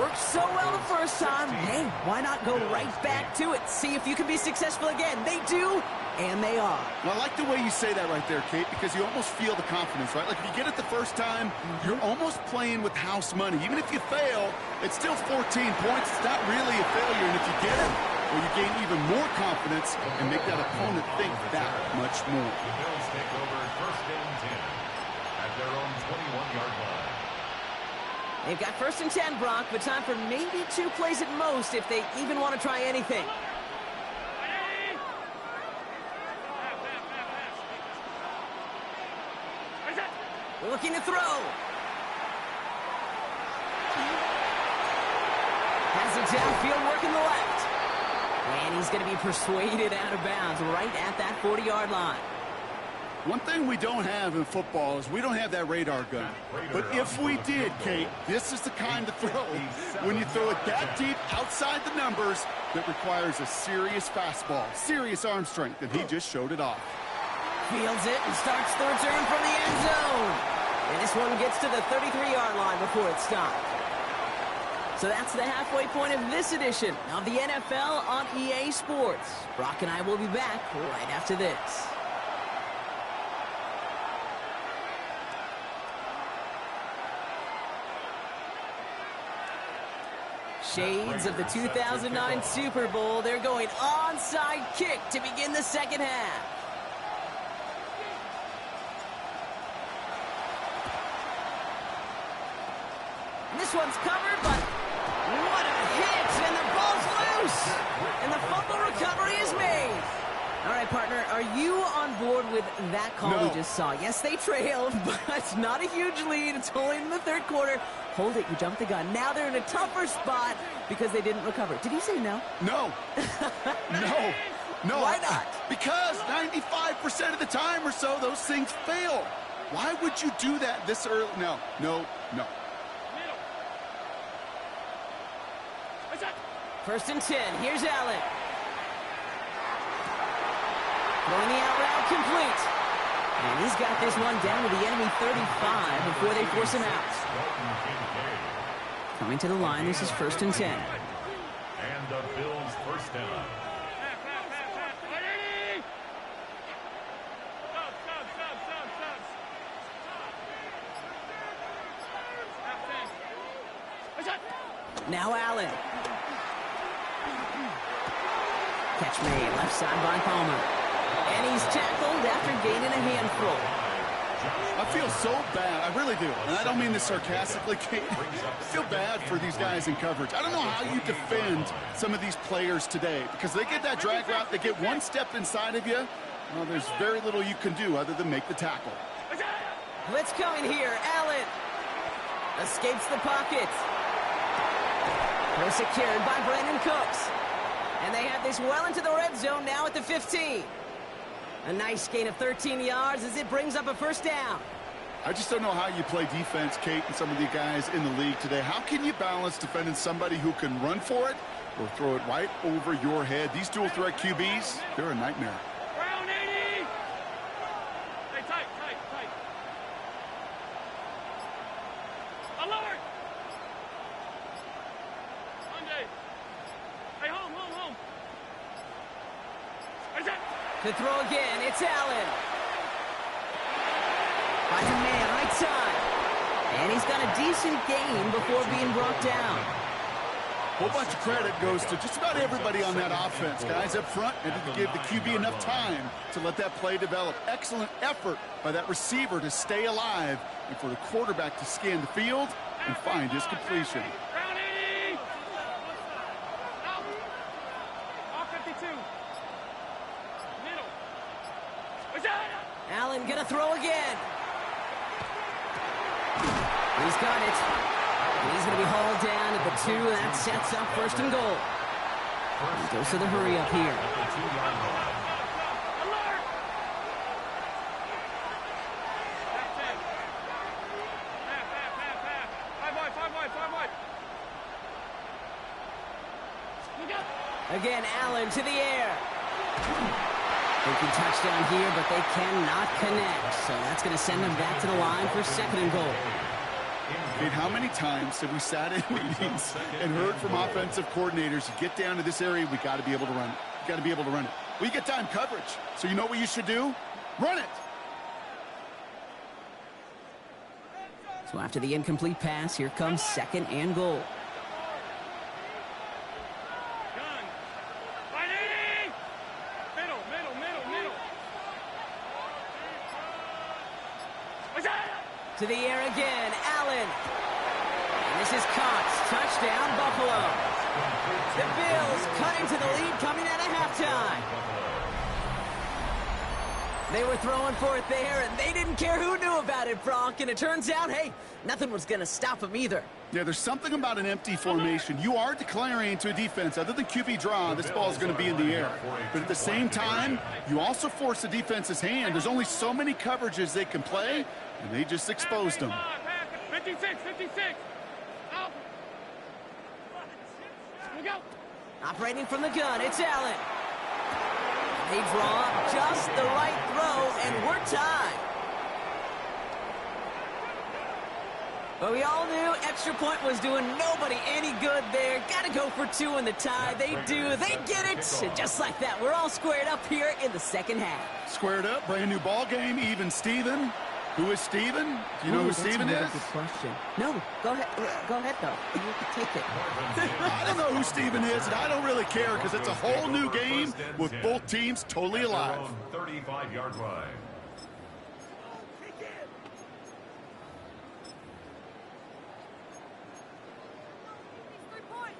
Worked so well the first time. Hey, why not go right back to it? See if you can be successful again. They do, and they are. Well, I like the way you say that right there, Kate, because you almost feel the confidence, right? Like if you get it the first time, you're almost playing with house money. Even if you fail, it's still 14 points. It's not really a failure. And if you get it, well, you gain even more confidence and make that opponent think that much more. The Bills take over 1st and 10 at their own 21-yard line. They've got 1st and 10, Brock, but time for maybe 2 plays at most if they even want to try anything. Looking to throw. Has it downfield, working the left. And he's going to be persuaded out of bounds right at that 40-yard line. One thing we don't have in football is we don't have that radar gun. But if we did, Kate, this is the kind of throw, when you throw it that deep outside the numbers, that requires a serious fastball, serious arm strength, and he just showed it off. Fields it and starts the return from the end zone. And this one gets to the 33-yard line before it's stopped. So that's the halfway point of this edition of the NFL on EA Sports. Brock and I will be back right after this. Shades of the 2009 Super Bowl. They're going onside kick to begin the second half. And this one's covered, but what a hit! And the ball's loose! And the fumble recovery is made. All right, partner, are you on board with that call we just saw? Yes, they trailed, but it's not a huge lead. It's only in the third quarter. Hold it, you jumped the gun. Now they're in a tougher spot because they didn't recover. Did he say no? No. No. Why not? Because 95% of the time or so, those things fail. Why would you do that this early? No. First and 10. Here's Allen. Throwing the out route complete. And he's got this one down to the enemy 35 before they force him out. Coming to the line, this is first and 10. And the Bills first down. Now Allen. Catch made, left side by Palmer. And he's tackled after gaining a handful. I feel so bad. I really do. And I don't mean this sarcastically, Kate. I feel bad for these guys in coverage. I don't know how you defend some of these players today because they get that drag route, they get one step inside of you. Well, there's very little you can do other than make the tackle. Blitz coming here. Allen escapes the pocket. Well secured by Brandon Cooks. And they have this well into the red zone now at the 15. A nice gain of 13 yards as it brings up a first down. I just don't know how you play defense, Kate, and some of the guys in the league today. How can you balance defending somebody who can run for it or throw it right over your head? These dual threat QBs, they're a nightmare. Round 80! Hey, tight. Alert! Monday. Hey, home. To throw again, it's Allen. Finds a man right side. And he's got a decent gain before being brought down. A whole bunch of credit goes to just about everybody on that offense. Guys up front and to give the QB enough time to let that play develop. Excellent effort by that receiver to stay alive and for the quarterback to scan the field and find his completion. Round 80! Out. Off 52. Middle. Allen gonna throw again. He's got it. He's gonna be hauled down at the 2, and that sets up first and goal. He goes to the hurry up here. Alert! Half. 5 wide. Look out! Again, Allen to the air. Thinking touchdown here, but they cannot connect. So that's going to send them back to the line for second and goal. Kate, how many times have we sat in meetings and heard from offensive coordinators, you get down to this area, we got to be able to run it. You got to be able to run it. Well, you get time coverage. So you know what you should do? Run it. So after the incomplete pass, here comes second and goal. Gun. 580! Middle. To the air again, Allen. And this is caught. Touchdown, Buffalo. The Bills cutting to the lead coming out of halftime. They were throwing for it there, and they didn't care who knew about it, Bronk. And it turns out, hey, nothing was going to stop them either. Yeah, there's something about an empty formation. You are declaring to a defense, other than QB draw, this ball is going to be in the air. But at the same time, you also force the defense's hand. There's only so many coverages they can play, and they just exposed them. 56, 56. Out. Here we go. Operating from the gun, it's Allen. They draw up just the right throw, and we're tied. But we all knew extra point was doing nobody any good there. Got to go for two in the tie. They do. They get it. And just like that, we're all squared up here in the second half. Squared up, brand new ball game, even Steven. Who is Steven? Do you know who Steven is? That's a good question. No, go ahead. Go ahead, though. You can take it. I don't know who Steven is, and I don't really care because it's a whole new game with both teams totally alive. 35-yard line.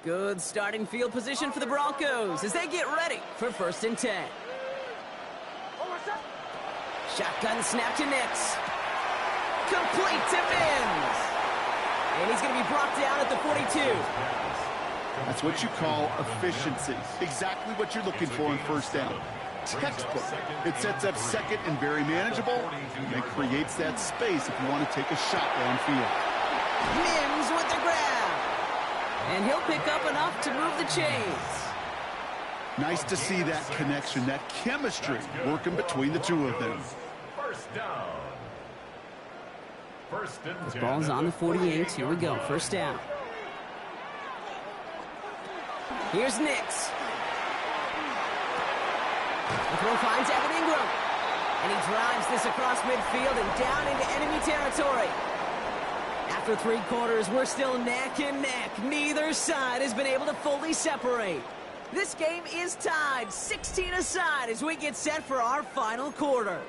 Good starting field position for the Broncos as they get ready for 1st and 10. Shotgun snap to Nix. Complete to Mims. And he's going to be brought down at the 42. That's what you call efficiency. Exactly what you're looking for in 1st down. Textbook. It sets up 2nd and very manageable, and creates that space if you want to take a shot downfield. Mims with the grab. And he'll pick up enough to move the chains. Nice to see that connection, that chemistry working between the two of them. 1st down. 1st and 10. Ball's on the 48. Here we go. 1st down. Here's Nix. The throw finds Evan Ingram. And he drives this across midfield and down into enemy territory. After 3 quarters, we're still neck and neck. Neither side has been able to fully separate. This game is tied 16 aside as we get set for our final quarter.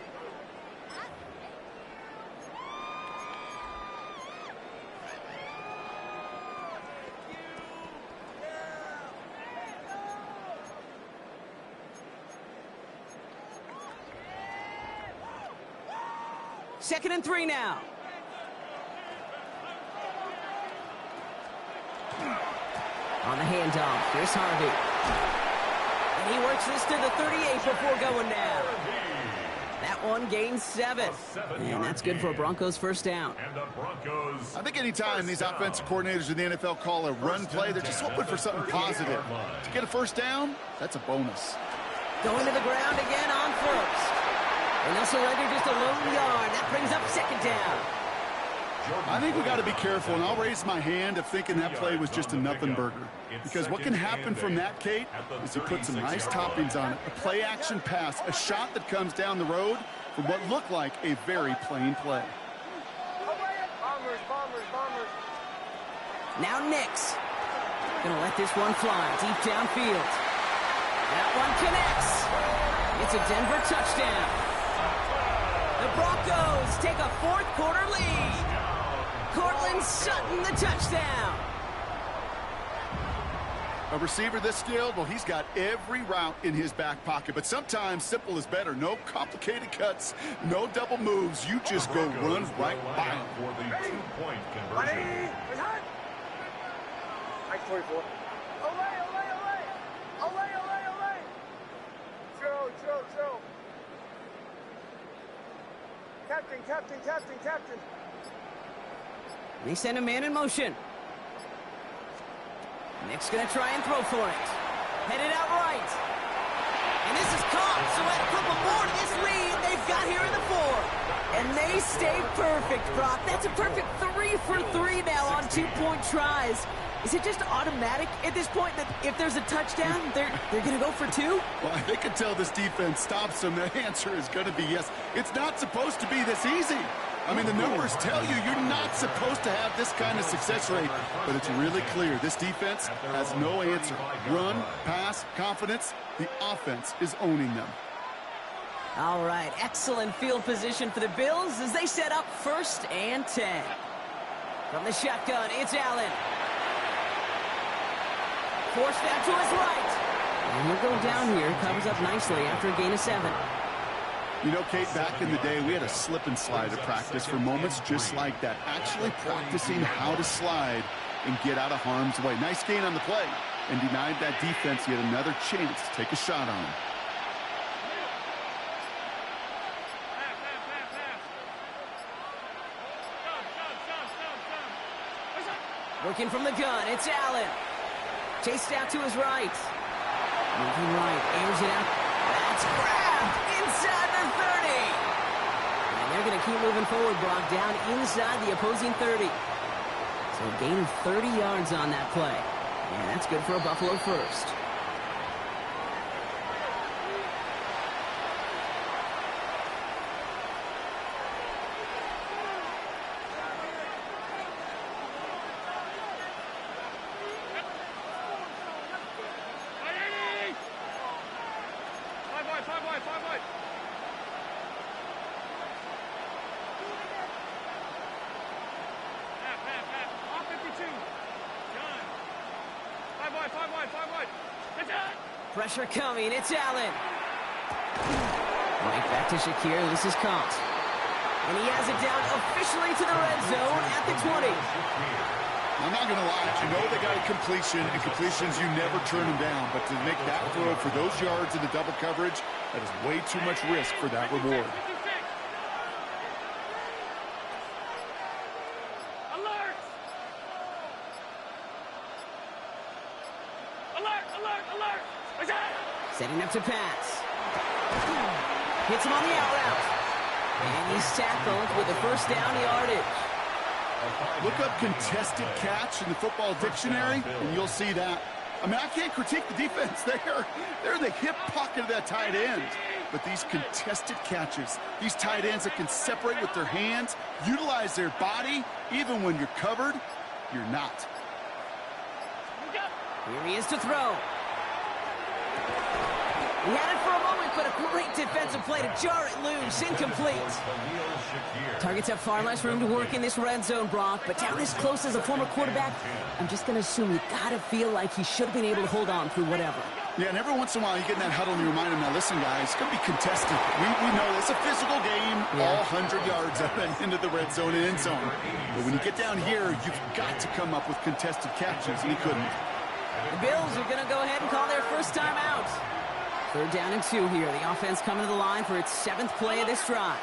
Second and 3 now. On the handoff, here's Harvey. And he works this to the 38 before going down. That one gains 7. And that's good for a Broncos 1st down. I think anytime these offensive coordinators in the NFL call a run play, they're just hoping for something positive. To get a 1st down, that's a bonus. Going to the ground again on 1st. And they'll surrender just a lone yard. That brings up 2nd down. I think we got to be careful, and I'll raise my hand of thinking that play was just a nothing burger. Because what can happen from that, Kate, is you put some nice toppings on it. A play-action pass, a shot that comes down the road from what looked like a very plain play. Now Nix. Gonna let this one fly deep downfield. That one connects. It's a Denver touchdown. The Broncos take a 4th quarter lead. Cortland Sutton, the touchdown. A receiver this skilled, well, he's got every route in his back pocket. But sometimes simple is better. No complicated cuts, no double moves. You just go run right by him. For the 2-point conversion. 24. Joe. Captain. They send a man in motion. Nick's going to try and throw for it. Headed out right. And this is caught. So add a couple more to this lead they've got here in the 4. And they stay perfect, Brock. That's a perfect 3 for 3 now on 2-point tries. Is it just automatic at this point that if there's a touchdown, they're going to go for 2? Well, I think until this defense stops them, the answer is going to be yes. It's not supposed to be this easy. I mean, the numbers tell you you're not supposed to have this kind of success rate, but it's really clear this defense has no answer. Run, pass, confidence, the offense is owning them. All right, excellent field position for the Bills as they set up 1st and 10. From the shotgun, it's Allen. Forced out to his right. And he'll go down here, covers up nicely after a gain of 7. You know, Kate, back in the day, we had a slip and slide at practice for moments just like that. Actually practicing how to slide and get out of harm's way. Nice gain on the play, and denied that defense yet another chance to take a shot on him. Working from the gun, it's Allen. Chased out to his right. Moving right, airs it out. That's grabbed inside the 30. And they're going to keep moving forward, Brock, down inside the opposing 30. So a gain of 30 yards on that play. And that's good for a Buffalo first. Pressure coming, it's Allen. Right back to Shakir, this is caught. And he has it down officially to the red zone at the 20. I'm not going to lie, I know they got a completion, and completions, you never turn them down. But to make that throw for those yards in the double coverage, that is way too much risk for that reward. Setting up to pass. Hits him on the out route. And he's tackled with a first down yardage. Look up contested catch in the football dictionary, and you'll see that. I mean, I can't critique the defense there. They're in the hip pocket of that tight end. But these contested catches, these tight ends that can separate with their hands, utilize their body, even when you're covered, you're not. Here he is to throw. He had it for a moment, but a great defensive play to jar it loose. Incomplete. Targets have far less room to work in this red zone, Brock, but down this close as a former quarterback, I'm just going to assume you got to feel like he should have been able to hold on through whatever. Yeah, and every once in a while you get in that huddle and you remind him, now listen, guys, it's going to be contested. We know it's a physical game, all 100 yards up and into the red zone and end zone. But when you get down here, you've got to come up with contested catches, and he couldn't. The Bills are going to go ahead and call their first time out. 3rd down and 2 here. The offense coming to the line for its 7th play of this drive.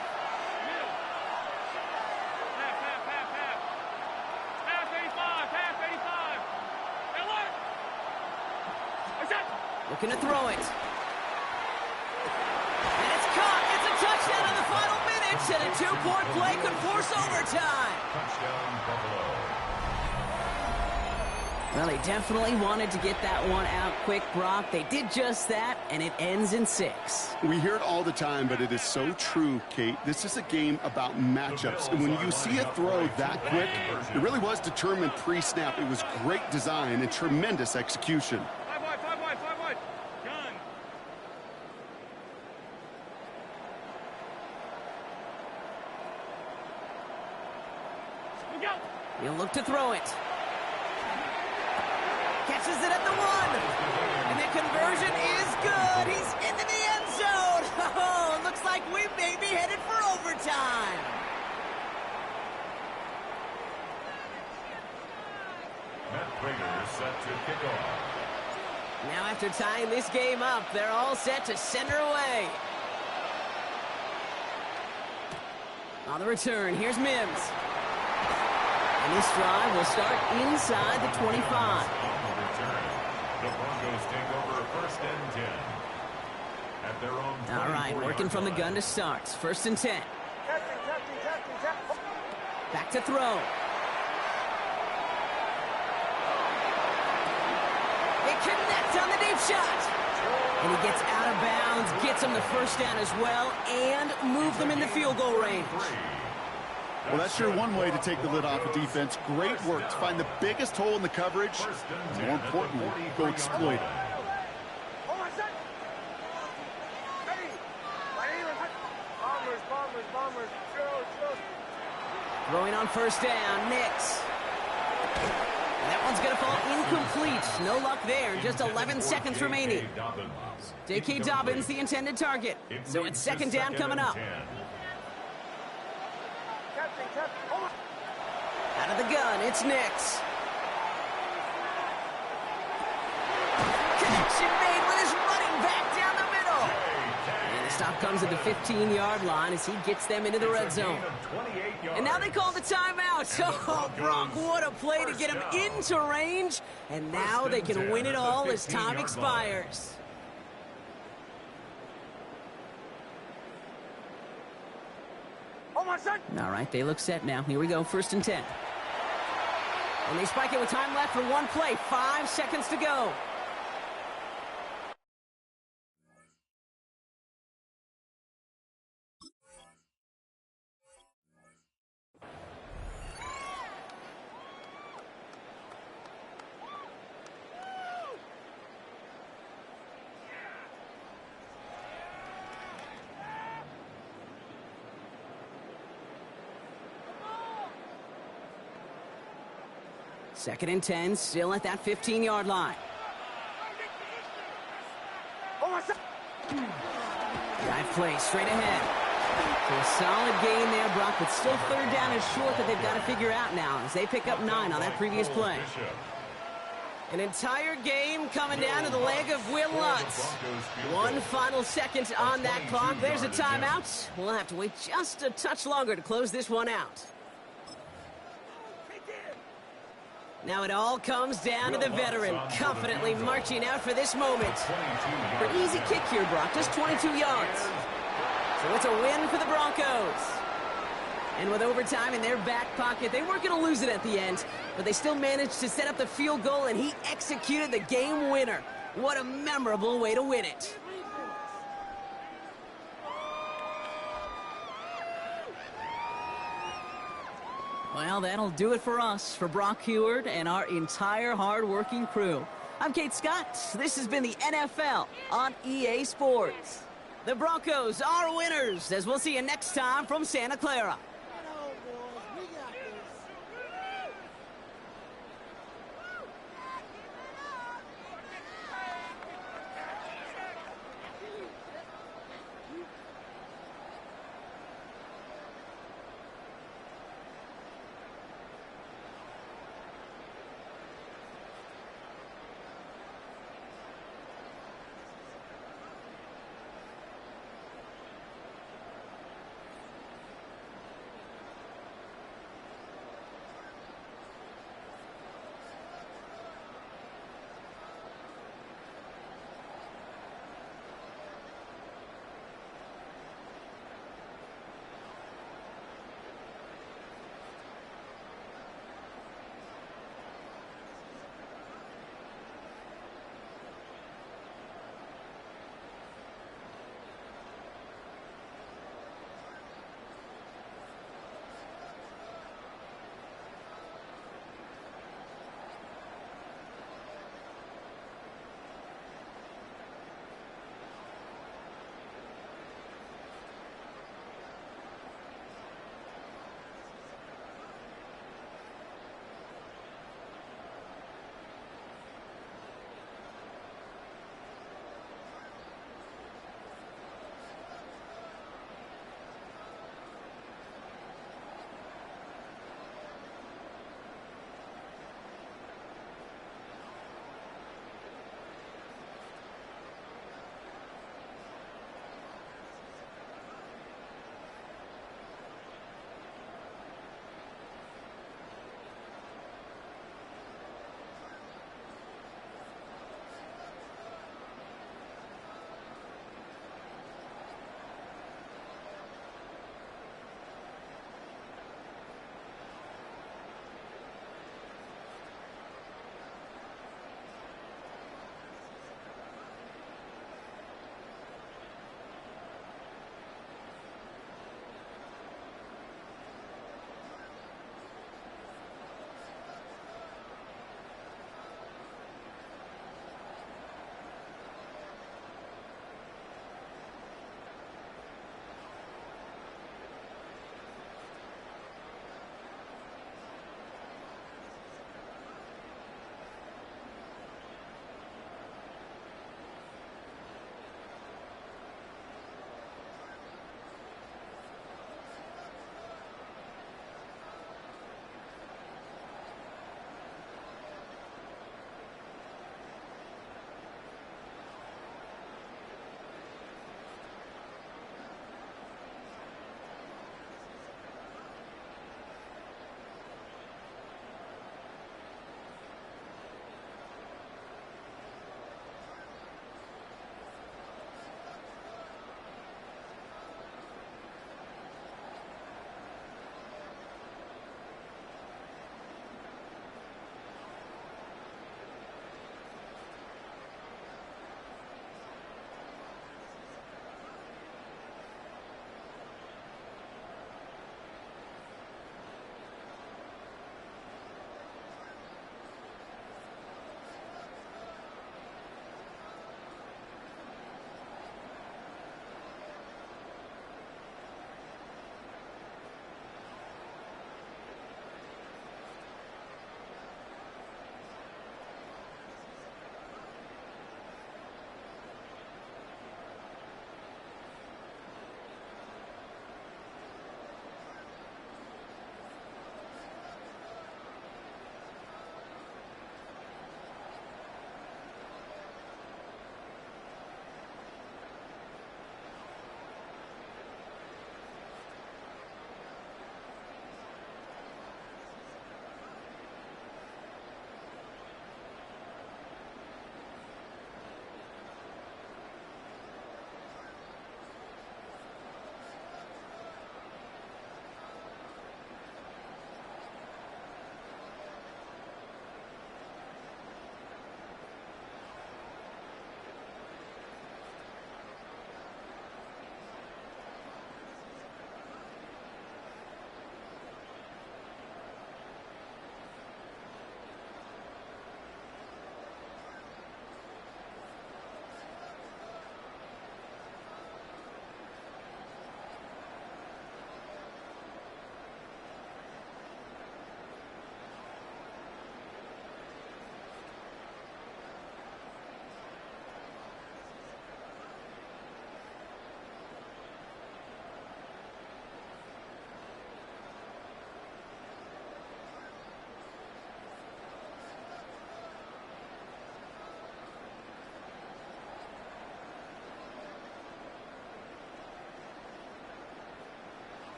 Looking to throw it. And it's caught. It's a touchdown in the final minutes, and a 2-point play could force overtime. Touchdown, Buffalo. Well, they definitely wanted to get that one out quick, Brock. They did just that, and it ends in 6. We hear it all the time, but it is so true, Kate. This is a game about matchups. And when you see a throw that quick, it really was determined pre-snap. It was great design and tremendous execution. He'll look to throw it. Catches it at the 1. And the conversion is good. He's into the end zone. Oh, looks like we may be headed for overtime. Matt Prater set to kick off. Now after tying this game up, they're all set to send her away. On the return, here's Mims. And this drive will start inside the 25. The Broncos take over 1st and 10. At their own. All right, working from the gun to start. 1st and 10. Back to throw. They connect on the deep shot. And he gets out of bounds, gets him the first down as well, and move them into field goal range. Well, that's sure one way to take the lid off a defense. Great work to find the biggest hole in the coverage. And more importantly, go exploit it. Throwing on 1st down, Nix. That one's going to fall incomplete. No luck there. Just 11 seconds remaining. J.K. Dobbins, the intended target. So it's second down coming up. Out of the gun, it's Nix. Connection made with his running back down the middle. And the stop comes at the 15-yard line as he gets them into the red zone. And now they call the timeout. Oh, Brock, what a play to get him into range. And now they can win it all as time expires. All right, they look set now. Here we go, 1st and 10. And they spike it with time left for one play. 5 seconds to go. Second and 10, still at that 15-yard line. Drive play straight ahead. So a solid gain there, Brock, but still 3rd down and short that they've got to figure out now as they pick up 9 on that previous play. An entire game coming down to the leg of Will Lutz. 1 final second on that clock. There's a timeout. We'll have to wait just a touch longer to close this one out. Now it all comes down to the veteran, confidently marching out for this moment. For an easy kick here, Brock, just 22 yards. So it's a win for the Broncos. And with overtime in their back pocket, they weren't going to lose it at the end, but they still managed to set up the field goal, and he executed the game winner. What a memorable way to win it. Well, that'll do it for us, for Brock Heward and our entire hard-working crew. I'm Kate Scott. This has been the NFL on EA Sports. The Broncos are winners, as we'll see you next time from Santa Clara.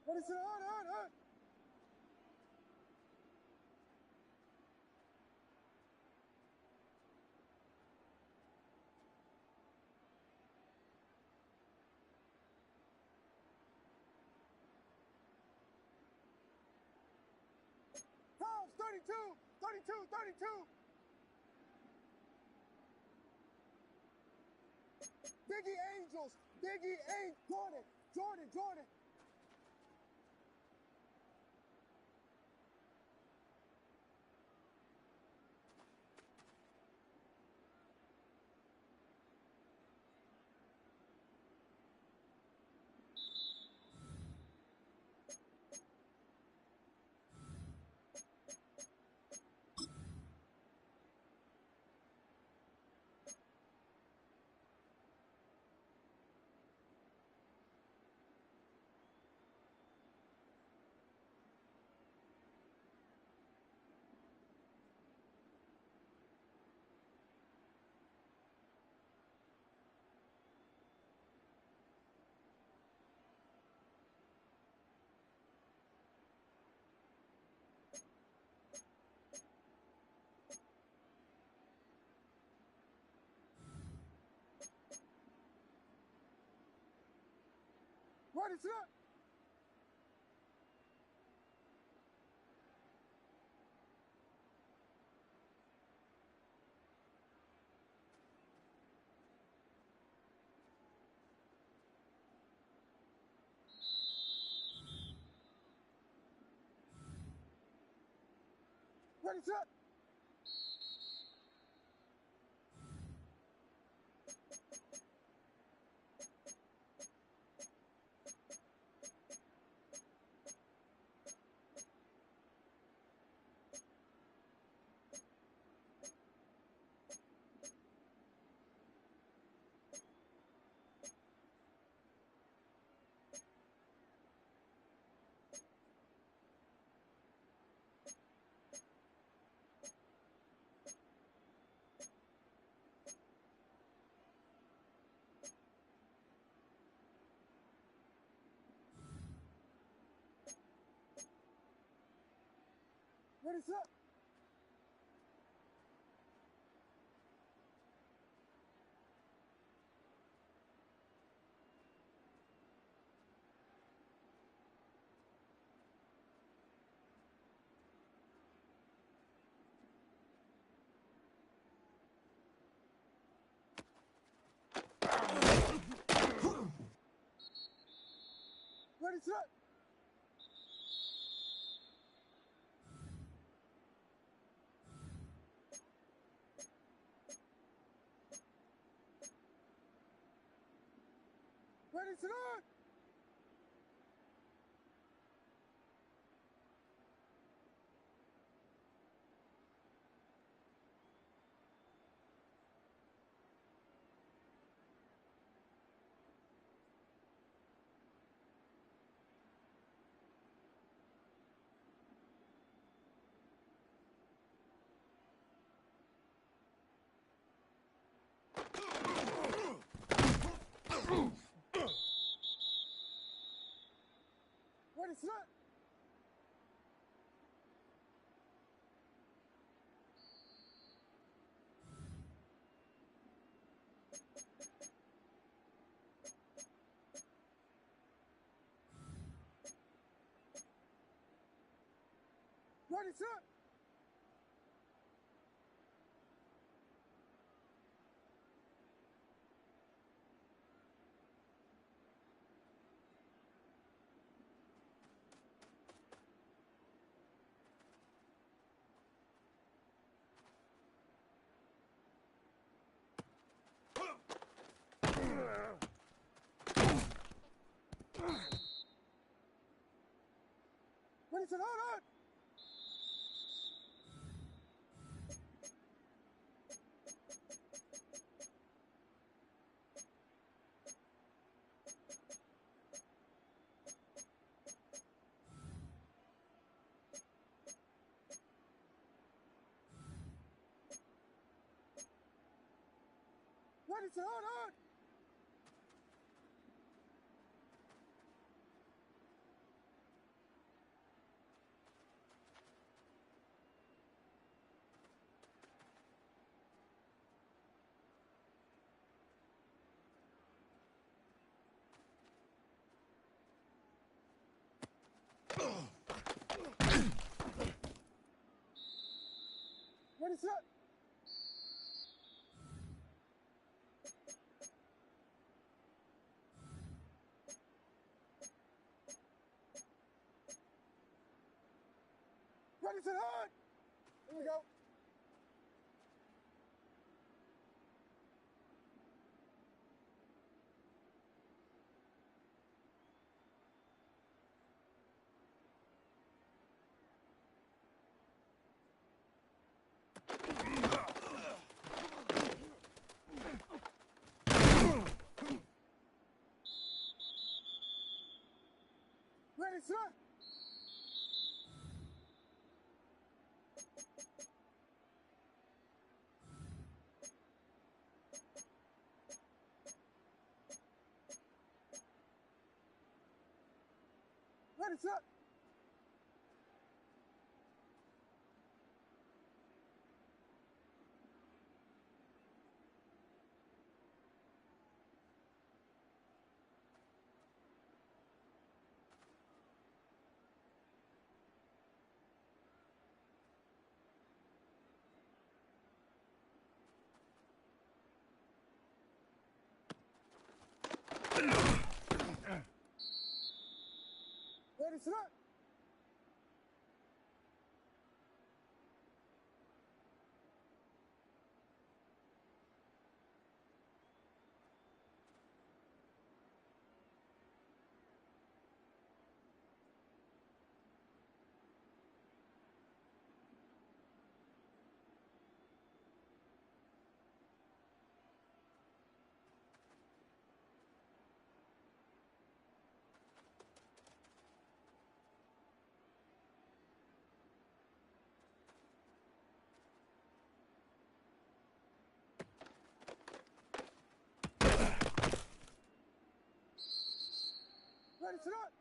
What is it? On. Times 32. Biggie Angels. Jordan. What is it? What is it? What is it? What is it? What is it on? What is it? What is it? What is it on? What is it on? Ready, set. Ready, set, hard. Here we go. Ready, set. Ready, set. Ready, set. Ready, set.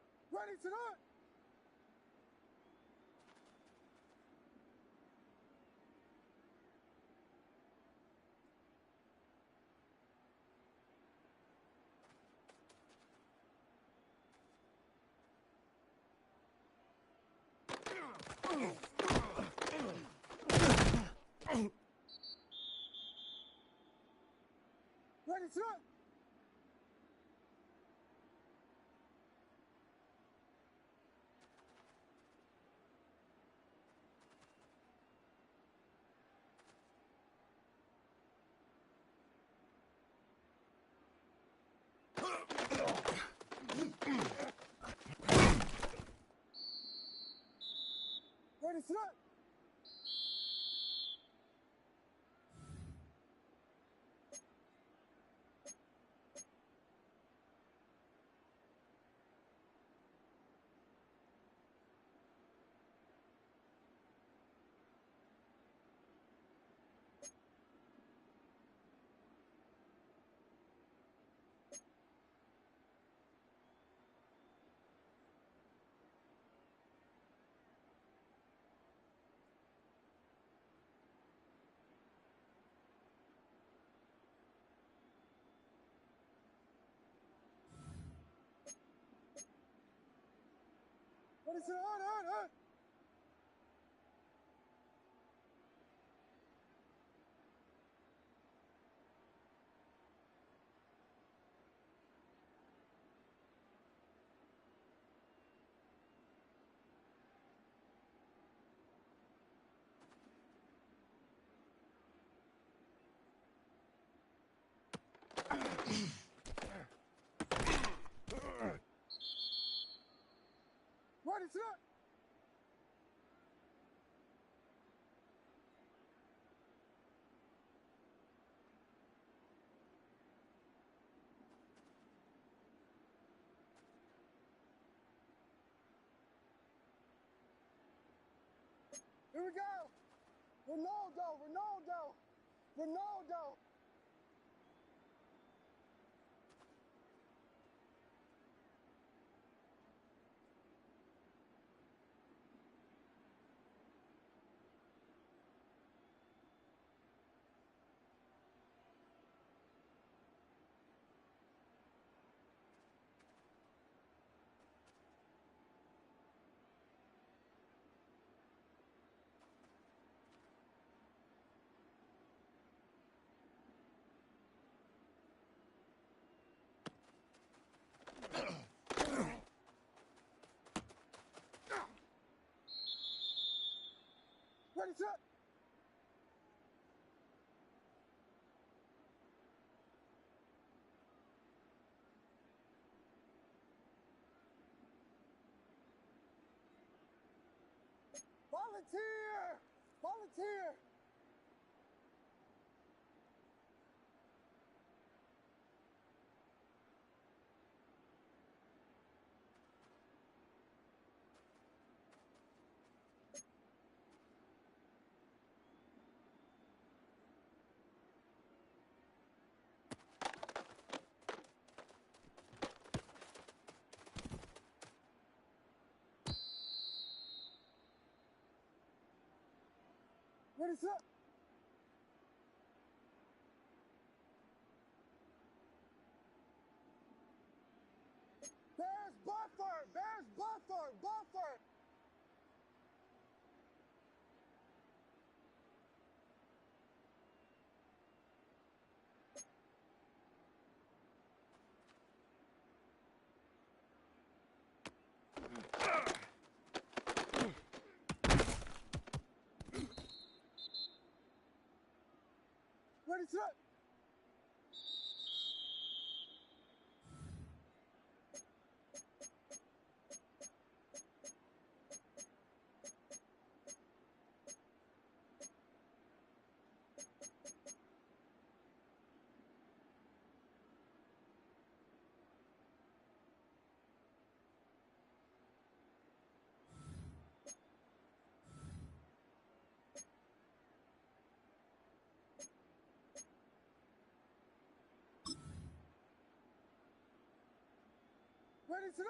Ready, set. Ready, set. Ready, set. Ready, set, hard. Ready, set. Here we go. Ronaldo. Ready, set. Volunteer! Ready, set. Bears buffer. Ready, set. Ready, set.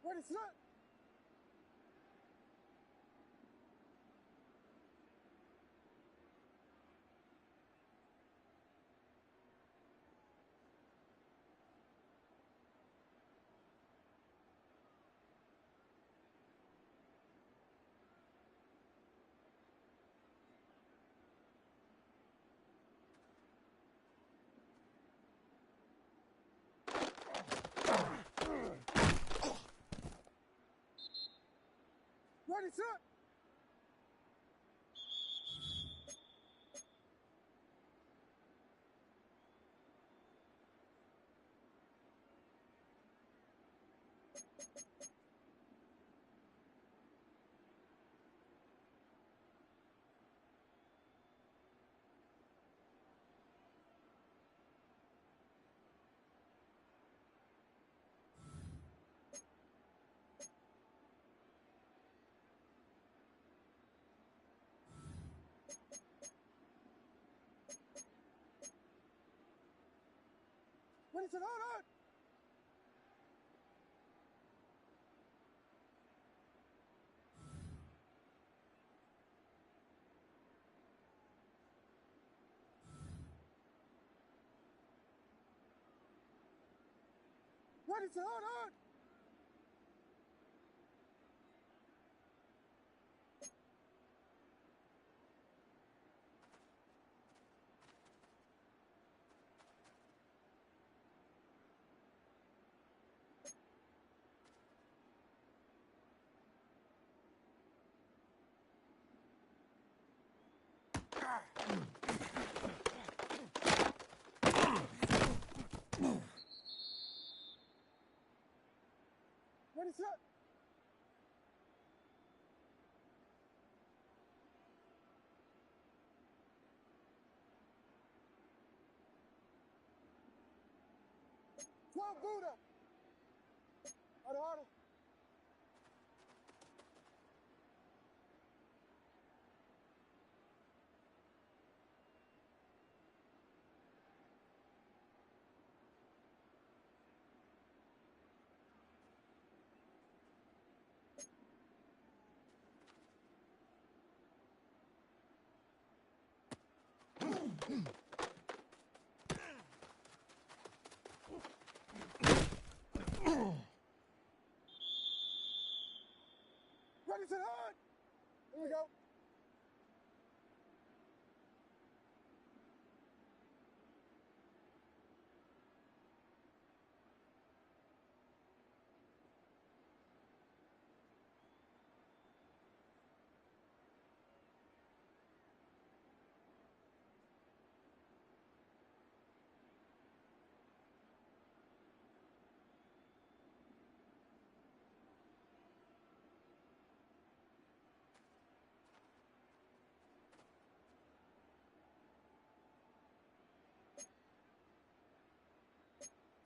Ready, set. Ready, set. Ready, set, on. Ready, set, on. Ready, set. 12 Buddha. Harder, harder. Ready to hunt. Here we go.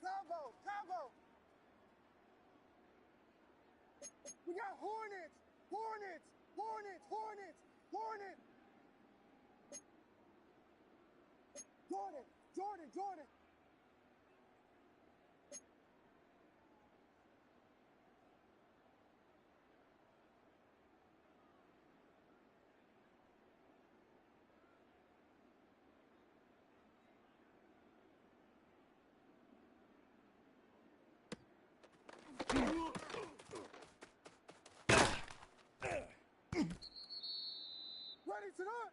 Combo, combo. We got Hornets, Hornets, Hornets, Hornets, Hornets. Jordan, Jordan, Jordan. Ready to hunt.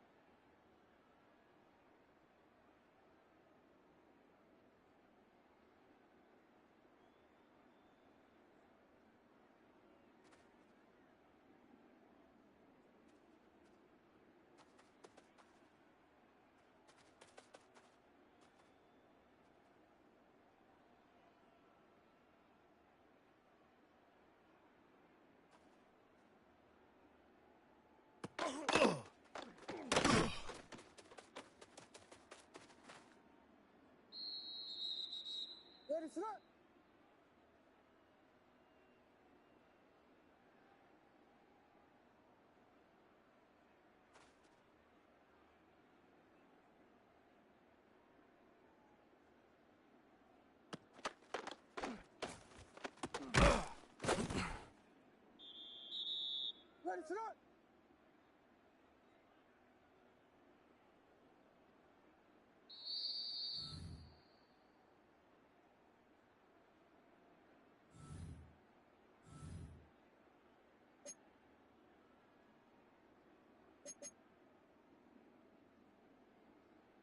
Ready to hunt. Ready to hunt.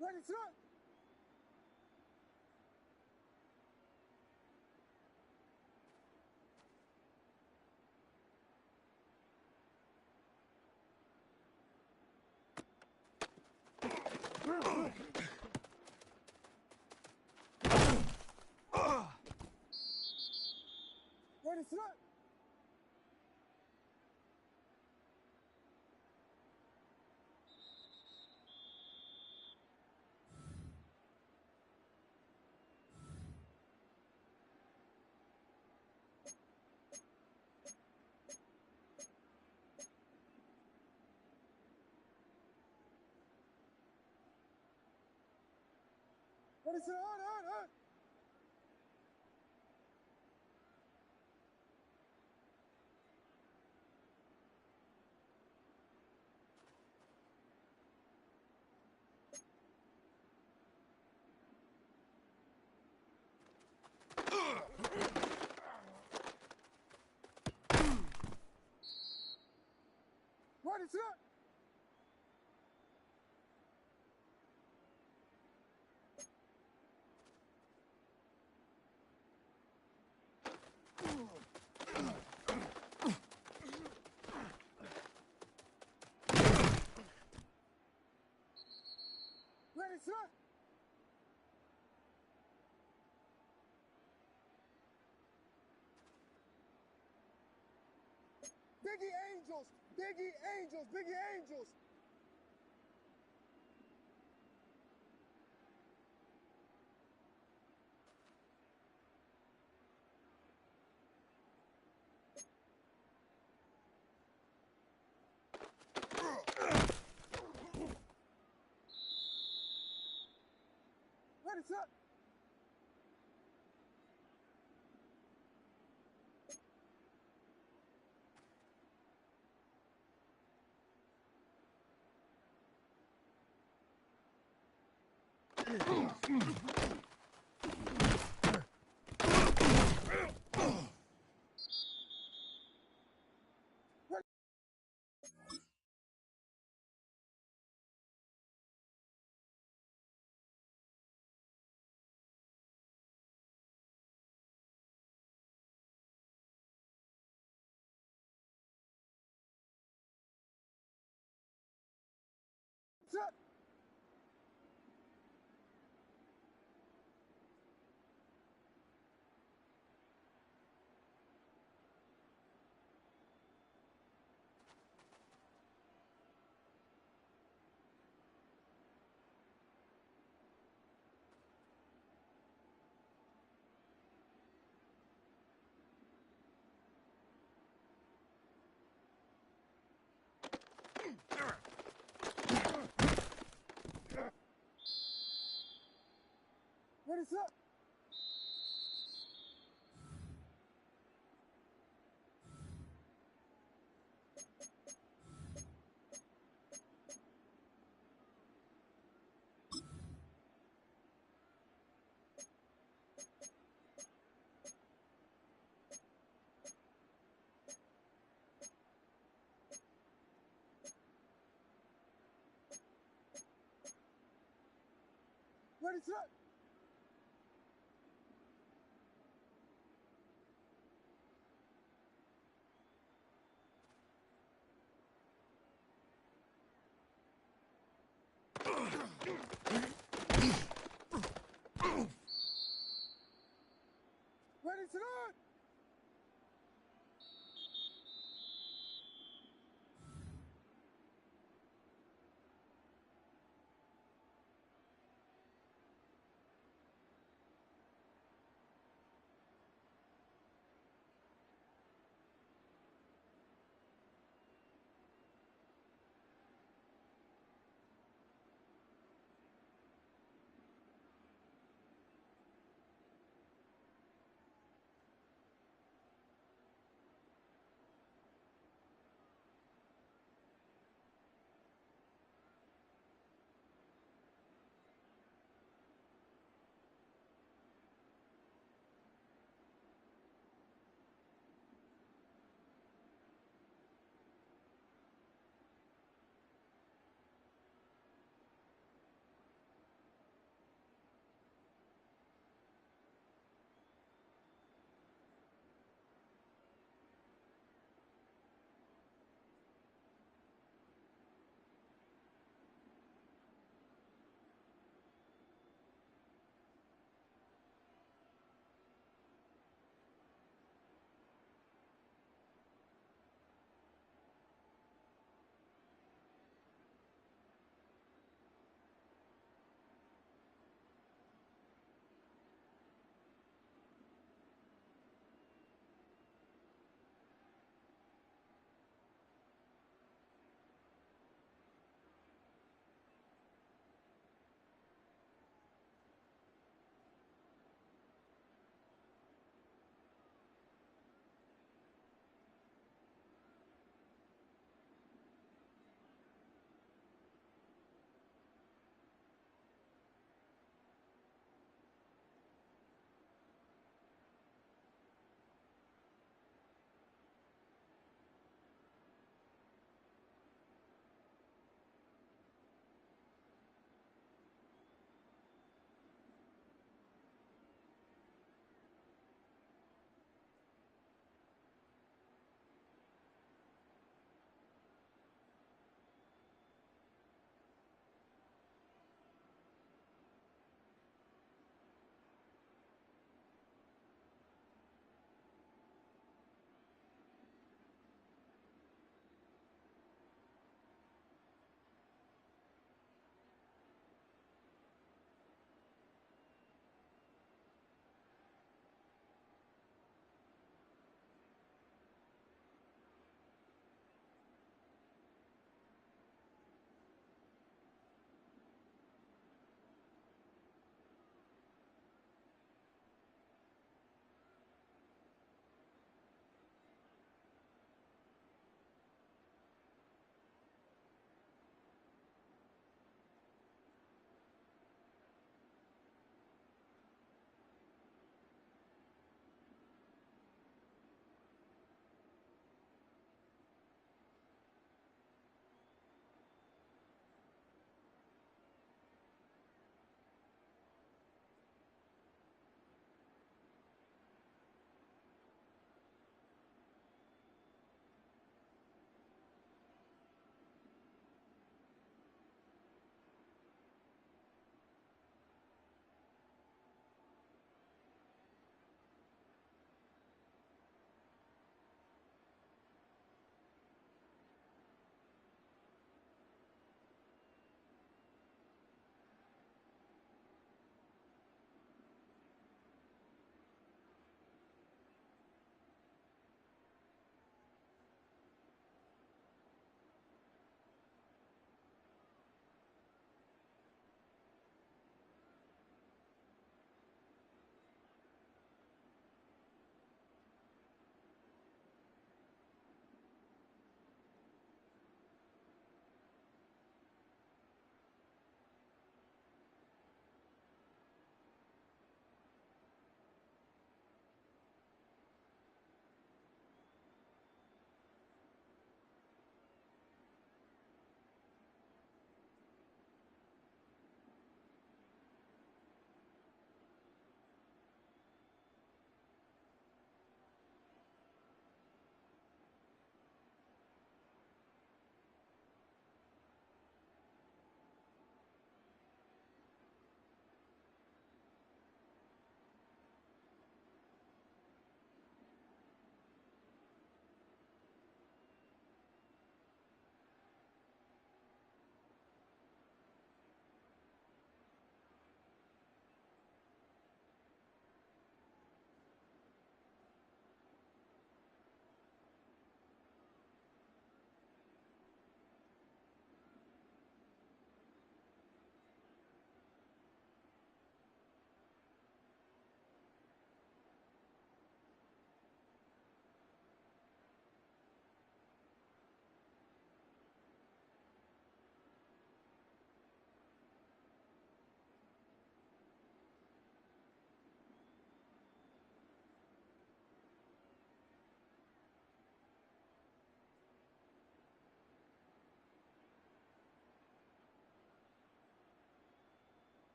Ready to hunt. Ready to hunt. Ready to hunt, hunt, hunt. Ready to hunt. Ready to hunt. Biggie Angels, Biggie Angels, Biggie Angels. Ready, set. Set. Ready, set. Ready, set. Ready, set.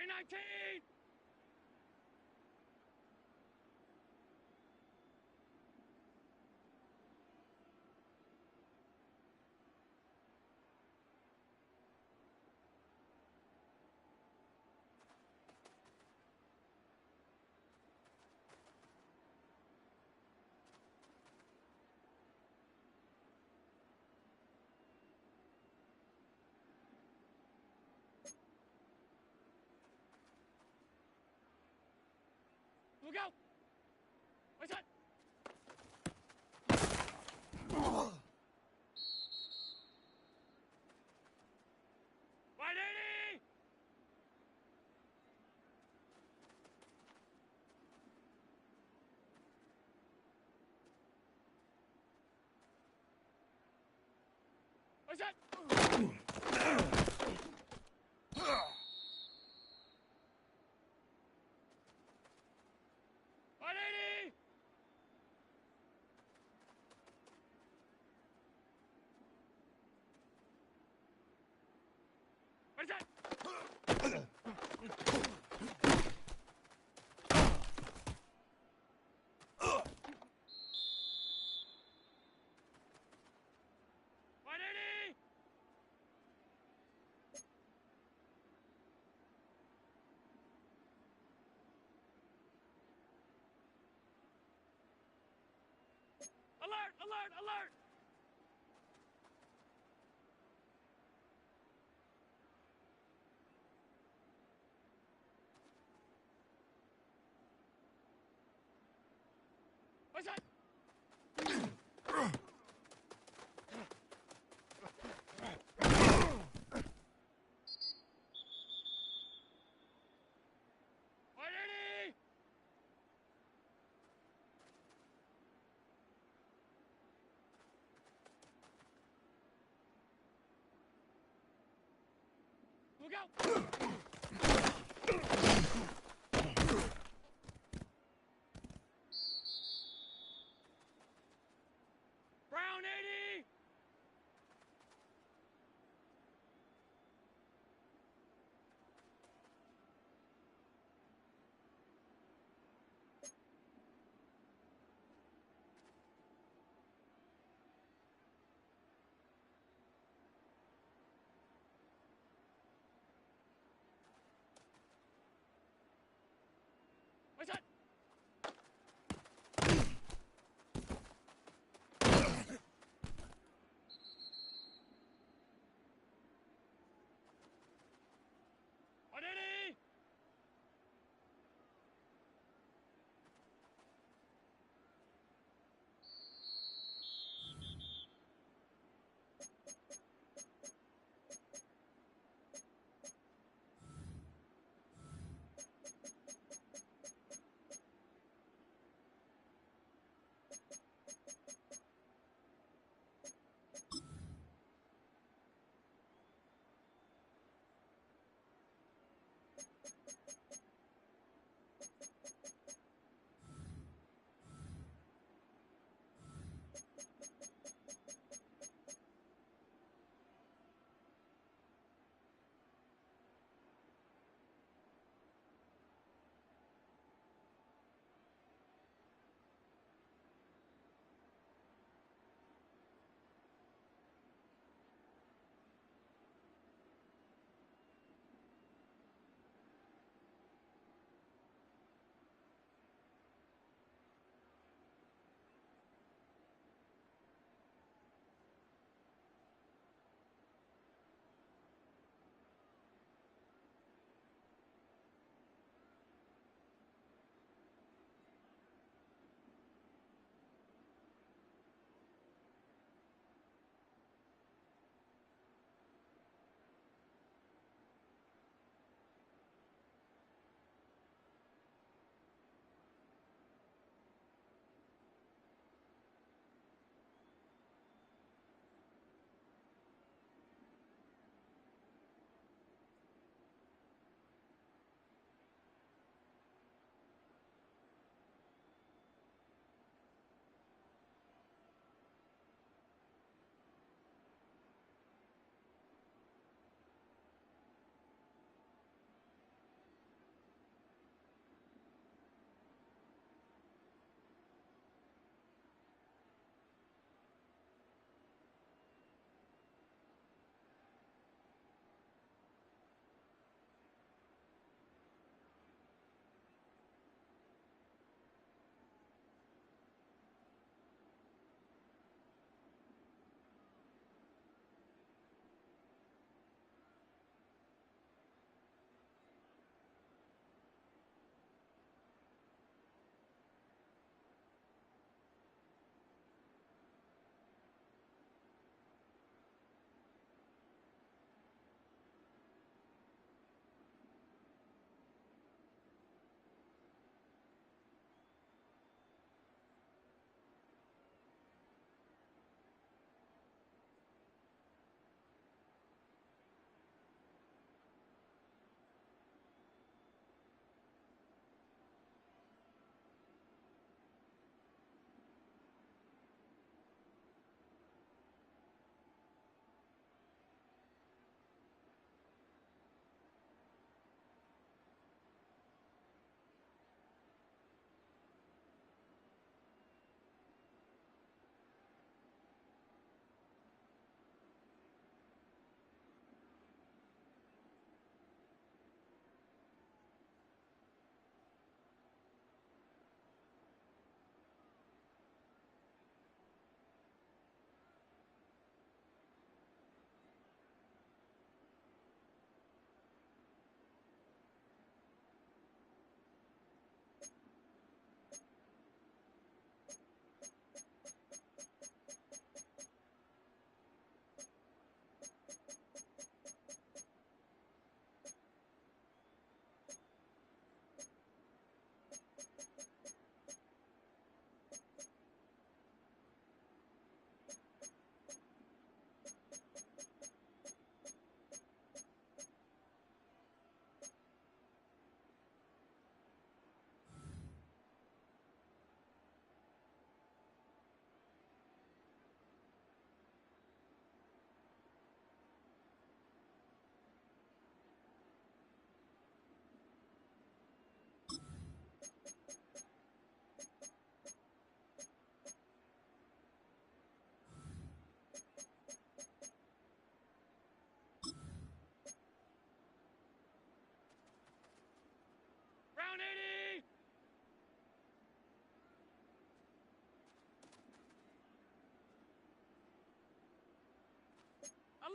Stay 19! Look out! What's that? Wide 80! What's that? Wide 80! What's that? Wide 80! Alert! Alert! Alert! What's that? Wide 80! Look out! Brown 80!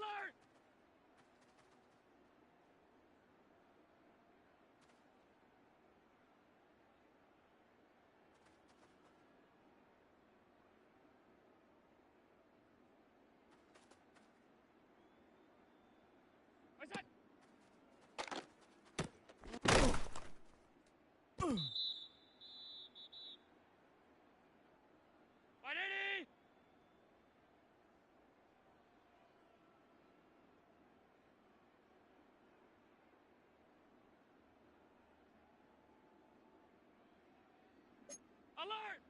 Alert! What's that? Wide 80! Alert!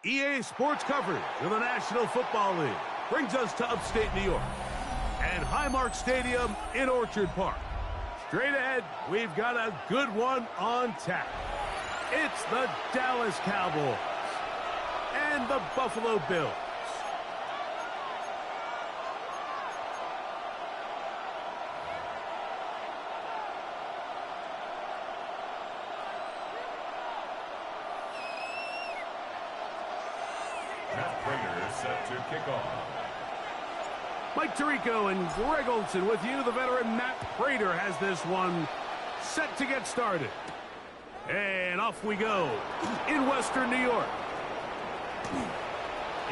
EA Sports coverage of the National Football League brings us to upstate New York and Highmark Stadium in Orchard Park. Straight ahead, we've got a good one on tap. It's the Dallas Cowboys and the Buffalo Bills. Set to kick off. Mike Tirico and Greg Olson with you. The veteran Matt Prater has this one set to get started. And off we go in Western New York.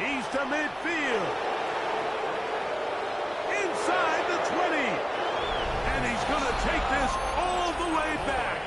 He's to midfield. Inside the 20. And he's going to take this all the way back.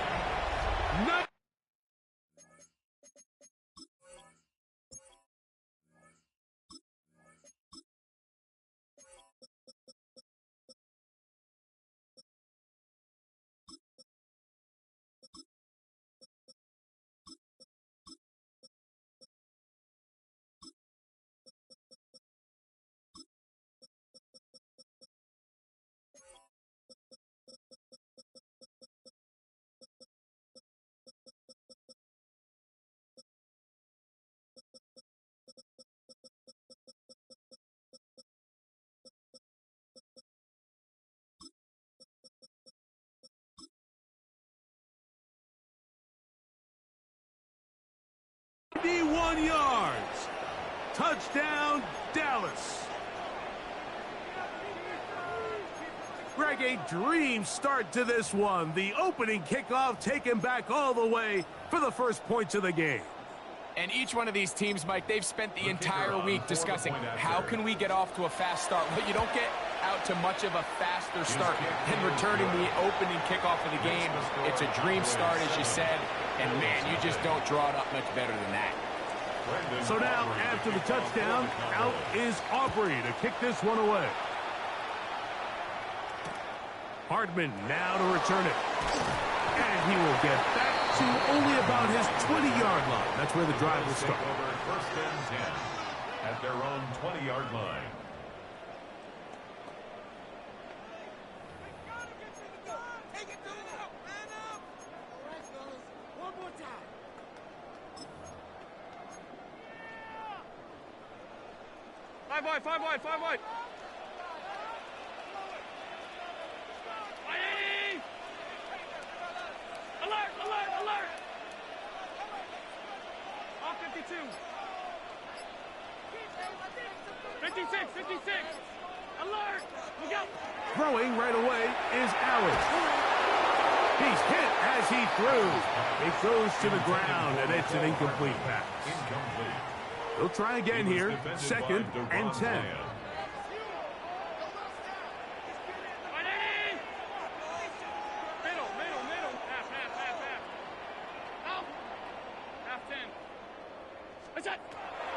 Yards. Touchdown, Dallas. Greg, a dream start to this one. The opening kickoff taken back all the way for the first points of the game. And each one of these teams, Mike, they've spent the entire week discussing how can we get off to a fast start. But you don't get out to much of a faster start than returning the opening kickoff of the game. It's a dream start, as you said. And, man, you just don't draw it up much better than that. So now, after the touchdown, out is Aubrey to kick this one away. Hardman now to return it. And he will get back to only about his 20-yard line. That's where the drive will start. First and 10 at their own 20-yard line. Five wide. Alert! All 52. 56. Alert! Look out! Throwing right away is Allen. He's hit as he throws. It goes to the ground, and it's an incomplete pass. He'll try again here. Second and 10.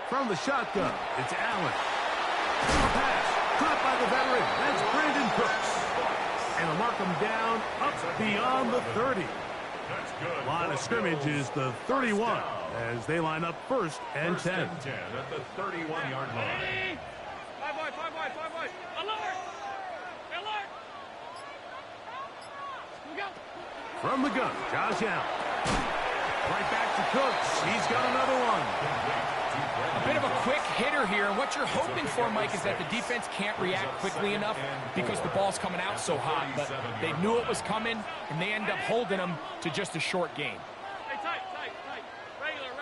From the shotgun, it's Allen. Pass, caught by the veteran. That's Brandon Cooks. And they'll mark him down up beyond the 30. Line of scrimmage is the 31 as they line up first and 10. At the 31-yard line. Five wide. Alert! Look out! From the gun, Josh Allen. Right back to Cooks. He's got another one. A bit of a quick hitter here, and what you're hoping for, Mike, is that the defense can't react quickly enough because the ball's coming out so hot. But they knew it was coming, and they end up holding them to just a short game. Hey, tight. Regular.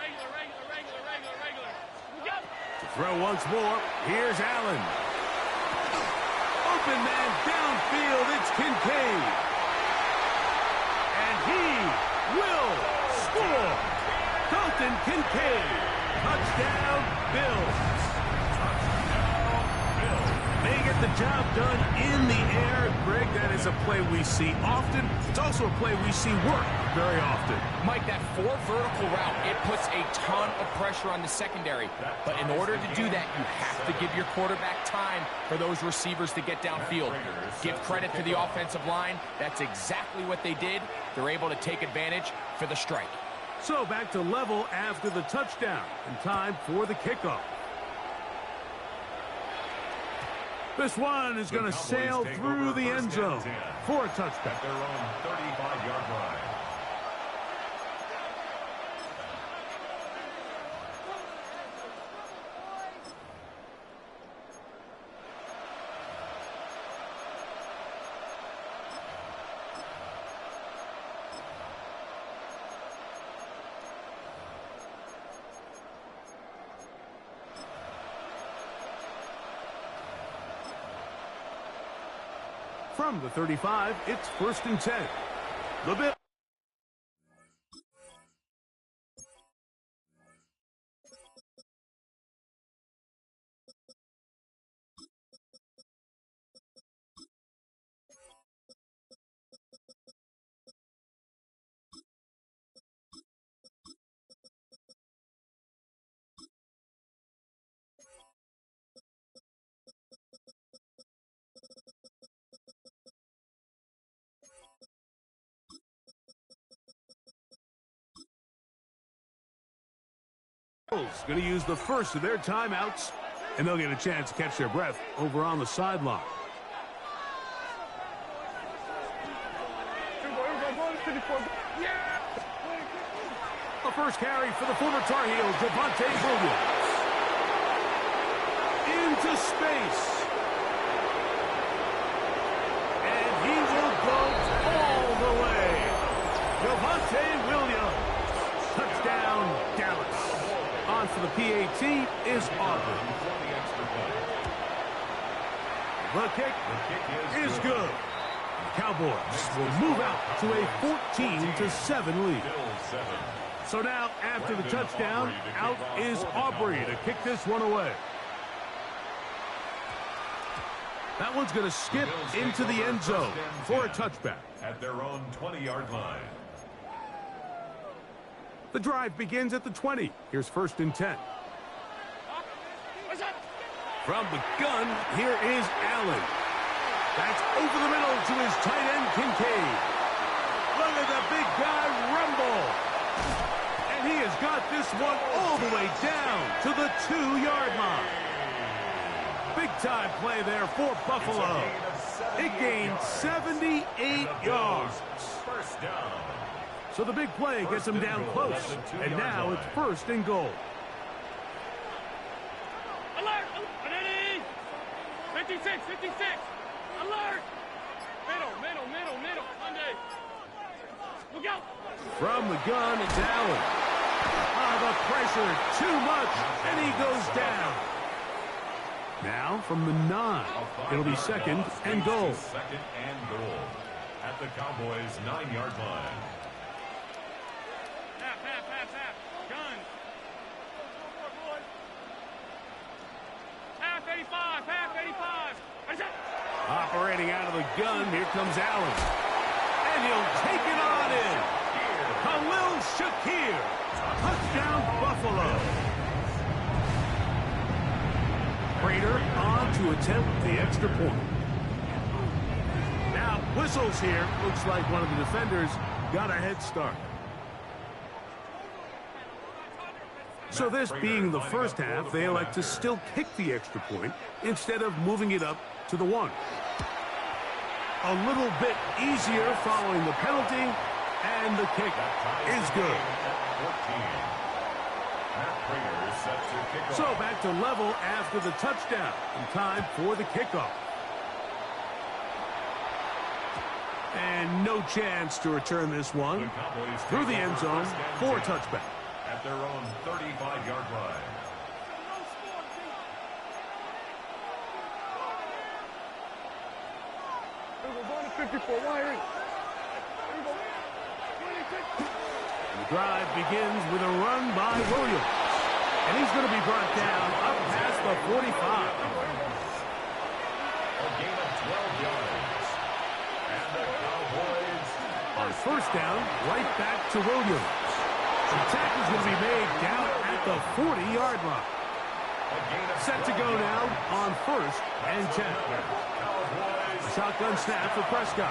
To throw once more, here's Allen. Open man downfield, it's Kincaid. And he will score. Dalton Kincaid. Touchdown, Bills. They get the job done in the air. Greg, that is a play we see often. It's also a play we see work very often. Mike, that 4 vertical route, it puts a ton of pressure on the secondary. But in order to do that, you have to give your quarterback time for those receivers to get downfield. Give credit to the offensive line. That's exactly what they did. They're able to take advantage for the strike. So back to level after the touchdown, and time for the kickoff. This one is going to sail through the end zone for a touchdown. At their own 35-yard line. From the 35, it's 1st and 10. The Bills. Going to use the first of their timeouts, and they'll get a chance to catch their breath over on the sideline. The first carry for the former Tar Heel, Javonte Williams. Into space. And he will go all the way. Javonte Williams. Touchdown, Dallas. On for the PAT is Auburn. The kick is good. The Cowboys will move out to a 14-7 lead. So now, after the touchdown, out is Aubrey to kick this one away. That one's going to skip into the end zone for a touchback. At their own 20-yard line. The drive begins at the 20. Here's 1st and 10. From the gun, here is Allen. That's over the middle to his tight end, Kincaid. Look at the big guy rumble. And he has got this one all the way down to the 2-yard line. Big-time play there for Buffalo. It gained 78 yards. First down. So the big play gets him down close, and now it's 1st and goal. Alert! 56, 56! Alert! Middle. Monday. Look out! From the gun, it's Allen. The pressure, too much, and he goes down. Now from the 9, it'll be 2nd and goal. 2nd and goal. At the Cowboys' 9-yard line. Half. Gun. Half 85. Operating out of the gun, here comes Allen. And he'll take it on in. Khalil Shakir. Touchdown, Buffalo. Prater on to attempt the extra point. Now, whistles here. Looks like one of the defenders got a head start. So this being the first half, they elect to still kick the extra point instead of moving it up to the 1. A little bit easier following the penalty, and the kick is good. So back to level after the touchdown, and time for the kickoff. And no chance to return this one through the end zone for a touchback. At their own 35-yard line. The drive begins with a run by Williams. And he's going to be brought down up past the 45. A gain of 12 yards. And the Cowboys on 1st down, right back to Williams. The tackle's going to be made down at the 40-yard line. Set to go now on 1st and 10. A shotgun snap for Prescott.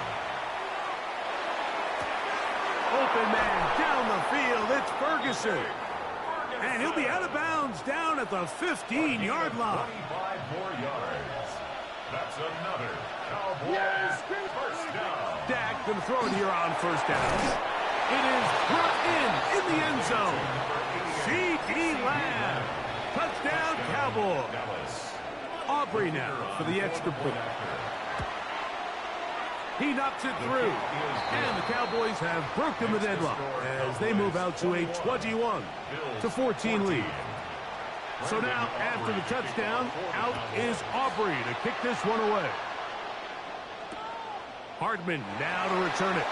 Open man down down the field. It's Ferguson. And he'll be out of bounds down at the 15-yard line. 25 more yards. That's another Cowboys first down. Dak going to throw it here on first down. It is brought in the end zone. C.D. Lamb. Touchdown, Cowboys. Aubrey now for the extra point. He knocks it through. And the Cowboys have broken the deadlock as they move out to a 21-14 lead. So now, after the touchdown, out is Aubrey to kick this one away. Hardman now to return it.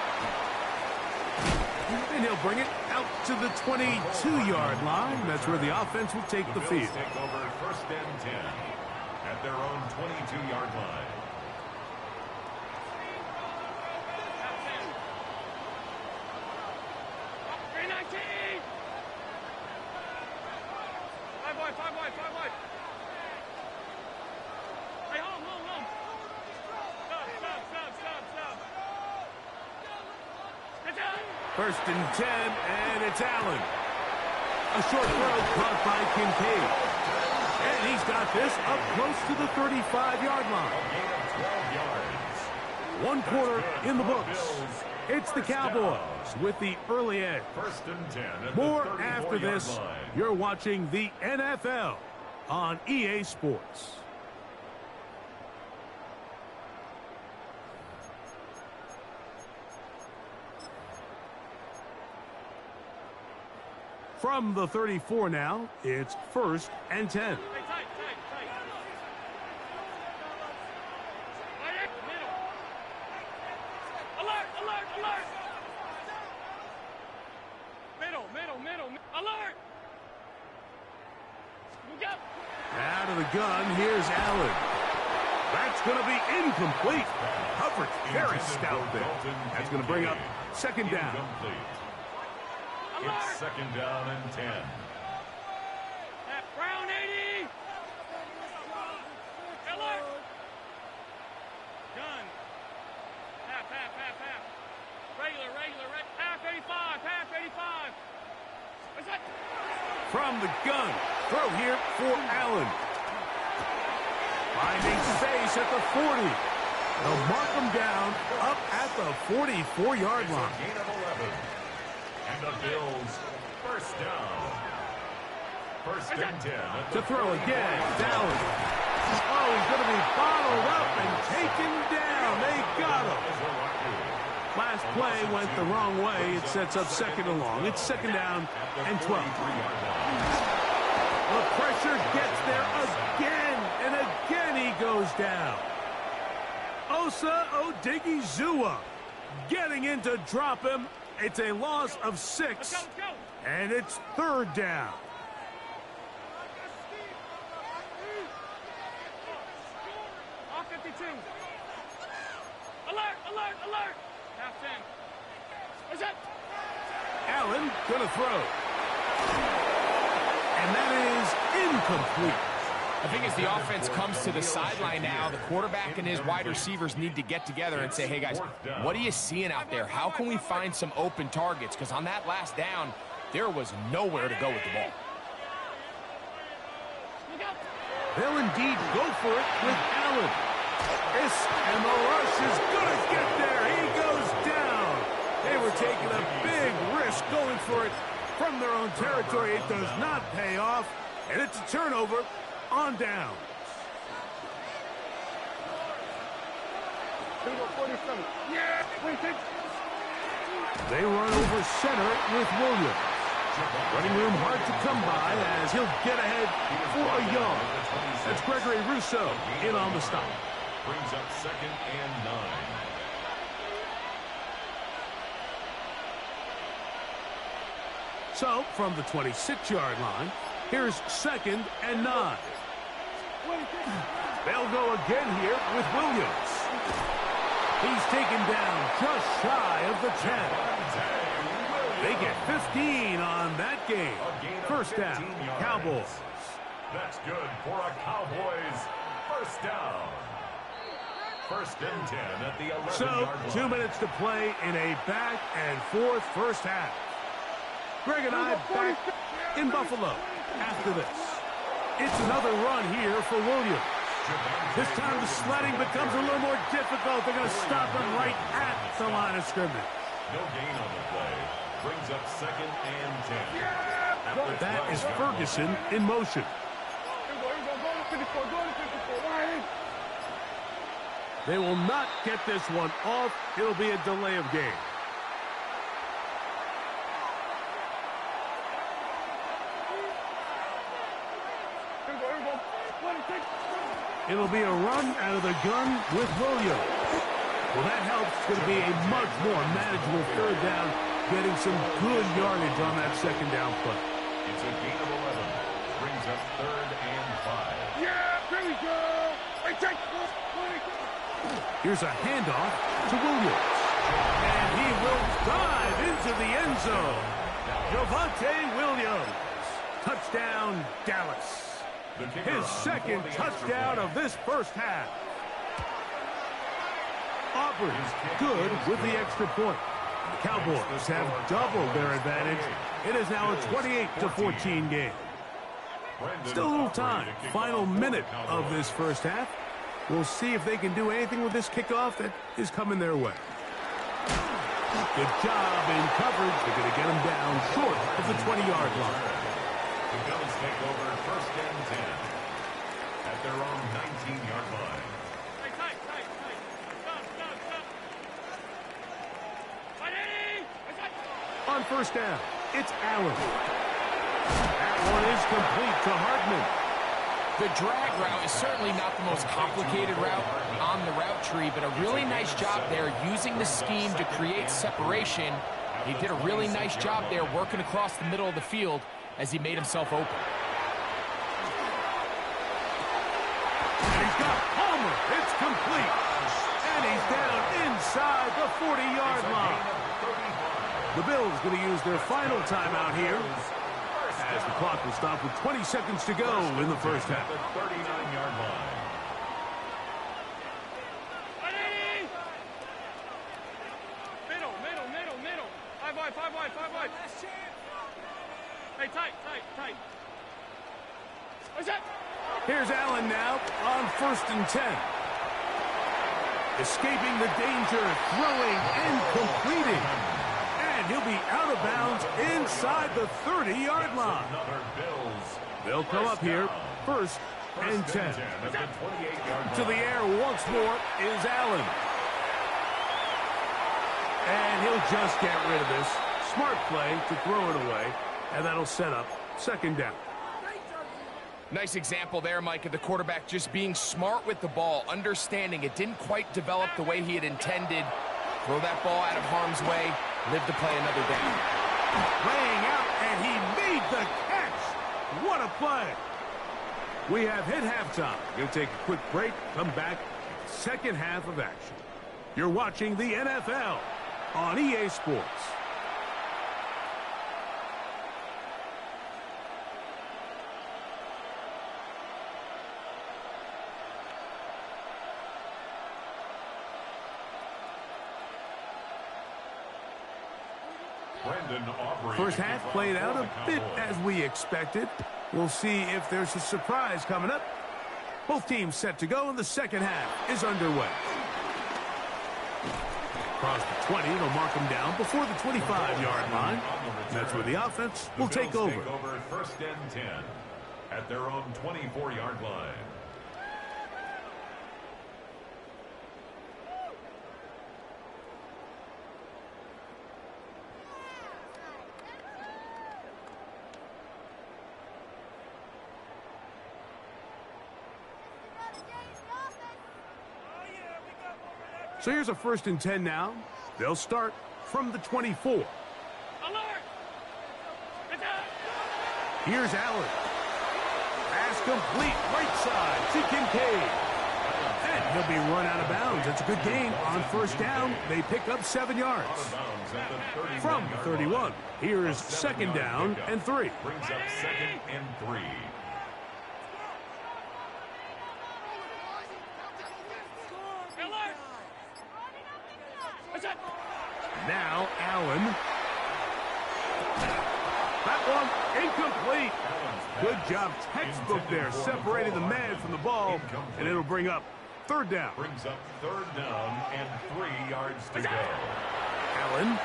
And he'll bring it out to the 22-yard line. That's where the offense will take the field. Take over first and 10 at their own 22-yard line. First and 10, and it's Allen. A short throw caught by Kincaid. And he's got this up close to the 35-yard line. 1 quarter in the books. It's the Cowboys with the early edge. First and 10. More after this. You're watching the NFL on EA Sports. From the 34 now, it's first and 10. Out of the gun, here's Allen. That's going to be incomplete. Coverage very stout there. That's going to bring up second down. It's second down and 10. Brown 80. Alert. Gun. Half. Regular. Half 85. What's that? From the gun. Throw here for Allen. Finding space at the 40. They'll mark him down up at the 44-yard line. Gain of 11. And the Bills first down. First and 10. To throw again. Allen. Oh, he's going to be bottled up and taken down. They got him. Last play went the wrong way. It sets up second and long. It's second down and 12. The pressure gets there again, and again he goes down. Osa Odigizua getting in to drop him. It's a loss of 6, and it's third down. Alert! Half 10. What's that? Allen gonna throw. And that is incomplete. I think as the offense comes to the sideline now, the quarterback and his wide receivers need to get together and say, hey, guys, what are you seeing out there? How can we find some open targets? Because on that last down, there was nowhere to go with the ball. They'll indeed go for it with Allen. And the rush is going to get there. He goes down. They were taking a big risk going for it from their own territory. It does not pay off, and it's a turnover on down. They run over center with Williams. Running room hard to come by as he'll get ahead for a yard. That's Gregory Rousseau in on the stop. Brings up second and 9. So, from the 26-yard line, here's second and 9. They'll go again here with Williams. He's taken down just shy of the 10. They get 15 on that game. First down, Cowboys. That's good for a Cowboys first down. First and 10 at the 11-yard line. So, 2 minutes to play in a back-and-forth first half. Greg and I back in Buffalo after this. It's another run here for Williams. This time the sledding becomes a little more difficult. They're going to stop him right at the line of scrimmage. No gain on the play. Brings up 2nd and 10. That is Ferguson in motion. They will not get this one off. It'll be a delay of game. It'll be a run out of the gun with Williams. Well, that helps. It's going to be a much more manageable 3rd down, getting some good yardage on that 2nd down play. It's a gain of 11. Brings up 3rd and 5. Yeah, there we go. Hey, take. Here's a handoff to Williams. And he will dive into the end zone. Javonte Williams. Touchdown, Dallas. His 2nd touchdown of this first half. Auburn good with the extra point. The Cowboys have doubled their advantage. It is now a 28-14 game. Still a little time. Final minute of this first half. We'll see if they can do anything with this kickoff that is coming their way. Good job in coverage. They're going to get him down short of the 20-yard line. The Bills take over 1st and 10 at their own 19-yard line. On 1st down, it's Allen. That one is complete to Hardman. The drag route is certainly not the most complicated route on the route tree, but a really nice job there using the scheme to create separation. He did a really nice job there working across the middle of the field as he made himself open. And he's got Palmer. It's complete. And he's down inside the 40-yard line. The Bills going to use their final timeout here as the clock will stop with 20 seconds to go in the first half. 39-yard line. Middle. 5 wide. Hey, tight. What's that? Here's Allen now on 1st and 10. Escaping the danger, throwing and completing. And he'll be out of bounds inside the 30-yard line. They'll come up here 1st and 10. To the air once more is Allen. And he'll just get rid of this. Smart play to throw it away. And that'll set up 2nd down. Nice example there, Mike, of the quarterback just being smart with the ball, understanding it didn't quite develop the way he had intended. Throw that ball out of harm's way, live to play another down. Laying out, and he made the catch. What a play. We have hit halftime. We'll take a quick break, come back, 2nd half of action. You're watching the NFL on EA Sports. First half played out a bit as we expected. We'll see if there's a surprise coming up. Both teams set to go, and the 2nd half is underway. Across the 20, they'll mark them down before the 25-yard line. That's where the offense will take over. 1st and 10 at their own 24-yard line. So here's a 1st and 10 now. They'll start from the 24. Alert! Here's Allen. Pass complete, right side to Kincaid. And he'll be run out of bounds. It's a good gain on 1st down. They pick up 7 yards. From the 31, here's 2nd down and 3. Brings up 2nd and 3. Now Allen. one incomplete. Good job, textbook there, separating the man from the ball, and it'll bring up third down. Brings up third down and 3 yards to go. Allen.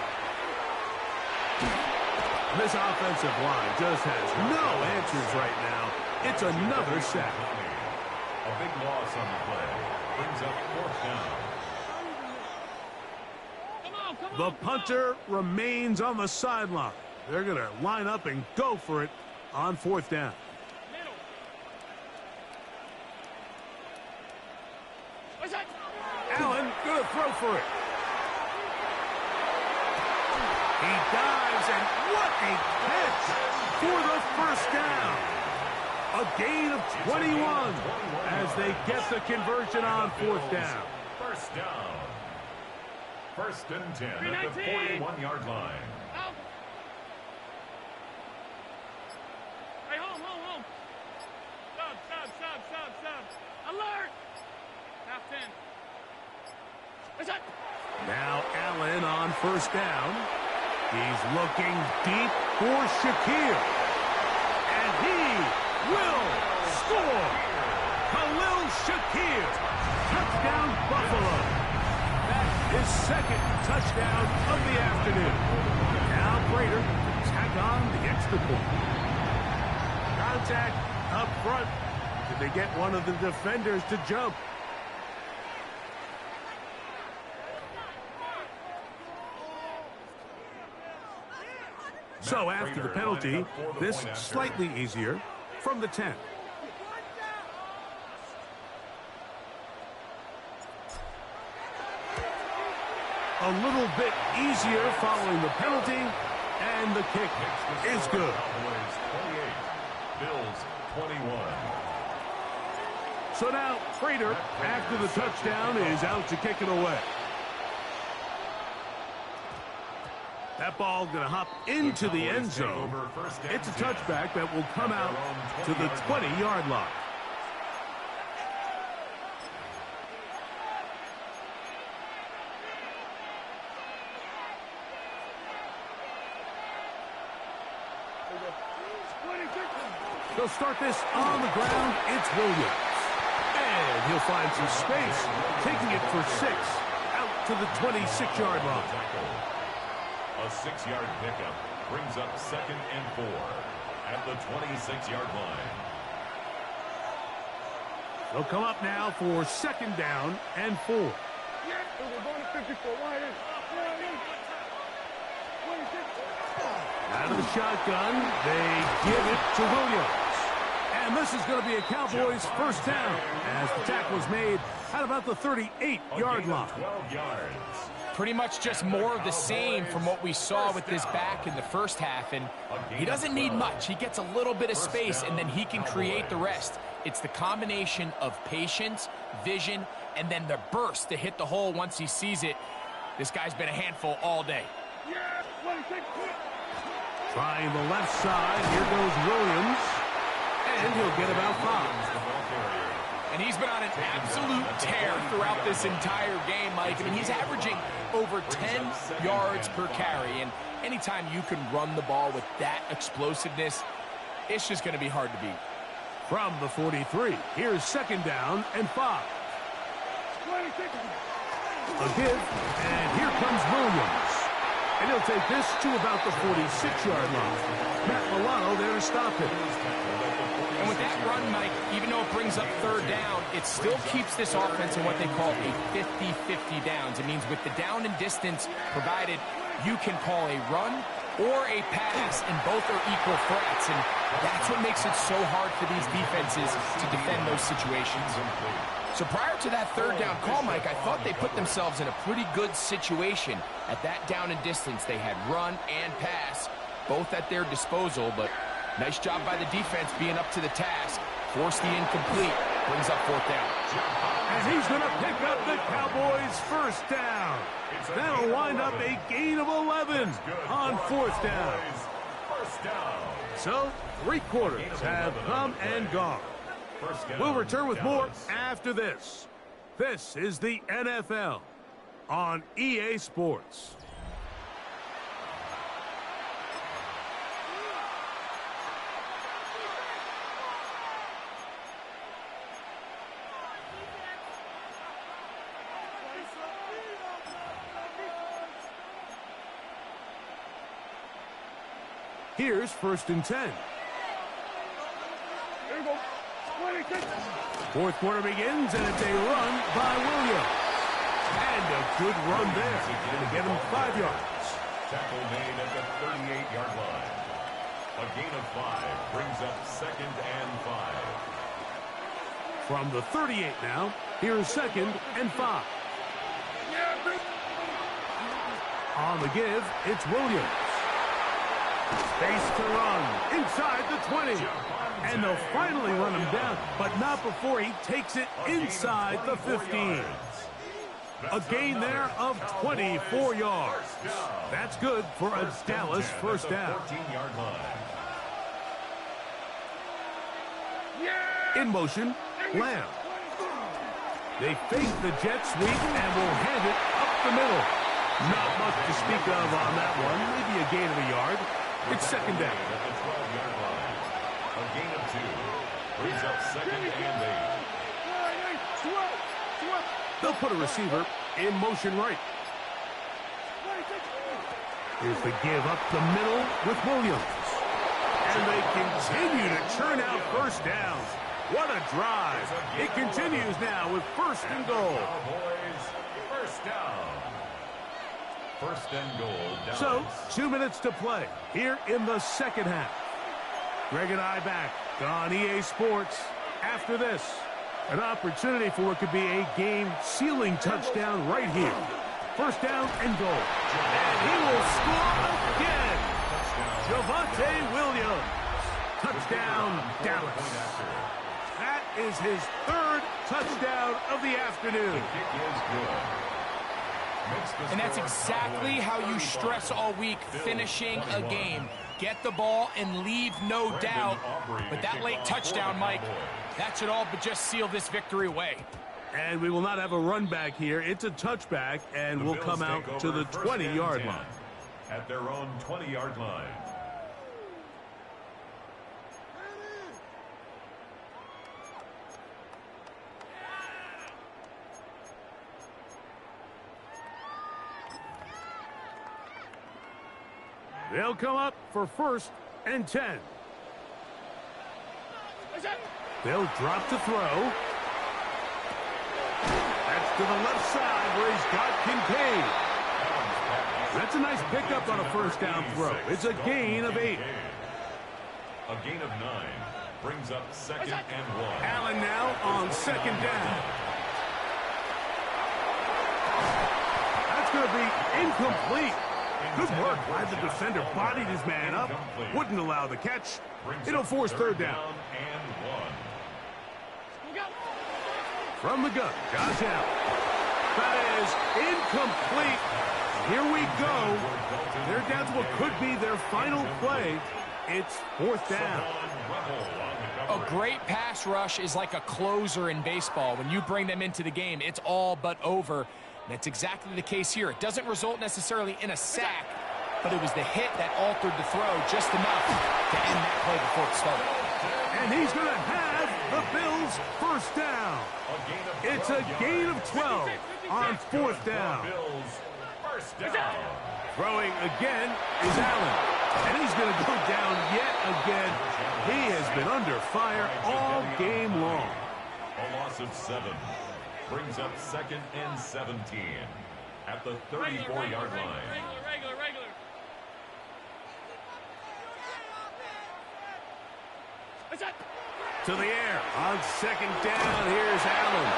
This offensive line just has no answers right now. It's another sack. A big loss on the play. Brings up fourth down. The punter remains on the sideline. They're going to line up and go for it on fourth down. Allen going to throw for it. He dives, and what a catch for the first down. A gain of 21 as they get the conversion on fourth down. First down. First and 10 at the 41-yard line. Hey, home. Sub. Alert! Half 10. Now Allen on first down. He's looking deep for Shakir. And he will score. Khalil Shakir. Touchdown, Buffalo. That is second touchdown of the afternoon. Now Prater tack on the extra point. Contact up front. Did they get one of the defenders to jump? So after the penalty, this slightly easier from the 10. A little bit easier following the penalty, and the kick is good. Bills 21. So now Prater, after the touchdown, is out to kick it away. That ball going to hop into the end zone. It's a touchback that will come out to the 20-yard line. They'll start this on the ground. It's Williams. And he'll find some space, taking it for 6 out to the 26-yard line. A 6-yard pickup brings up second and 4 at the 26-yard line. They'll come up now for second down and 4. Out of the shotgun, they give it to Williams. And this is going to be a Cowboys first down as the tackle is made at about the 38-yard line. 12 yards. Pretty much just more of the same from what we saw with this back in the first half, and he doesn't need much. He gets a little bit of space, and then he can create the rest. It's the combination of patience, vision, and then the burst to hit the hole once he sees it. This guy's been a handful all day. Trying the left side. Here goes Williams. And he'll get about 5. And he's been on an absolute tear throughout this entire game, Mike. I mean, he's averaging over 10 yards per carry. And anytime you can run the ball with that explosiveness, it's just going to be hard to beat. From the 43, here's second down and 5. A give, and here comes Williams. And he'll take this to about the 46-yard line. Matt Milano there to stop it. And with that run, Mike, even though it brings up third down, it still keeps this offense in what they call a 50-50 downs. It means with the down and distance provided, you can call a run or a pass, and both are equal threats. And that's what makes it so hard for these defenses to defend those situations. So prior to that third down call, Mike, I thought they put themselves in a pretty good situation. At that down and distance, they had run and pass, both at their disposal, but nice job by the defense being up to the task. Forced the incomplete, brings up fourth down. And he's going to pick up the Cowboys' first down. That'll wind up a gain of 11 on fourth down. So, 3 quarters have come and gone. We'll return with more after this. This is the NFL on EA Sports. Here's 1st and 10. Here we go. 26. Fourth quarter begins, and it's a run by Williams. And a good run there. Going to get him 5 yards. Tackle made at the 38-yard line. A gain of 5 brings up 2nd and 5. From the 38 now, here's 2nd and 5. On the give, it's Williams. Space to run inside the 20. And they'll finally run him down, but not before he takes it inside the 15. A gain there of 24 yards. That's good for a Dallas first down. In motion, Lamb. They fake the jet sweep and will hand it up the middle. Not much to speak of on that one. Maybe a gain of a yard. It's 2nd down. A gain of 2 brings up 2nd and 8. They'll put a receiver in motion right. Here's the give up the middle with Williams. And they continue to churn out first downs. What a drive. It continues now with 1st and goal. Cowboys, first down. 1st and goal. Dallas. So, 2 minutes to play here in the 2nd half. Greg and I back on EA Sports. After this, an opportunity for what could be a game-sealing touchdown right here. 1st down and goal. And he will score again. Javonte Williams. Touchdown, Dallas. That is his 3rd touchdown of the afternoon. And that's exactly how you stress all week, finishing a game. Get the ball and leave no doubt. But that late touchdown, Mike, that should all but just seal this victory away. And we will not have a run back here. It's a touchback, and we'll come out to the 20-yard line. At their own 20-yard line. They'll come up for 1st and 10. They'll drop to throw. That's to the left side where he's got Kincaid. That's a nice pickup on a 1st down throw. It's a gain of 8. A gain of 9 brings up 2nd and 1. Allen now on 2nd down. That's going to be incomplete. Good work by the defender. Bodied his man up. Wouldn't allow the catch. It'll force 3rd down. From the gun, Josh Allen. That is incomplete. Here we go. They're down to what could be their final play. It's 4th down. A great pass rush is like a closer in baseball. When you bring them into the game, it's all but over. That's exactly the case here. It doesn't result necessarily in a sack, but it was the hit that altered the throw just enough to end that play before it started. And he's going to have the Bills' 1st down. It's a gain of 12 on 4th down. Throwing again is Allen. And he's going to go down yet again. He has been under fire all game long. A loss of 7 brings up 2nd and 17 at the 34-yard line. Regular. To the air on 2nd down. Here's Allen.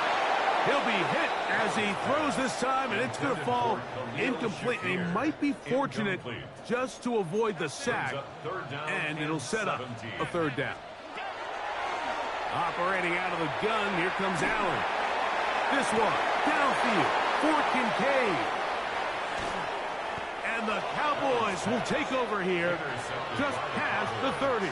He'll be hit as he throws this time, and it's going to fall incomplete. He might be fortunate just to avoid the sack, and it'll set up a 3rd down. Operating out of the gun, here comes Allen. This one, downfield for Kincaid. And the Cowboys will take over here just past the 30.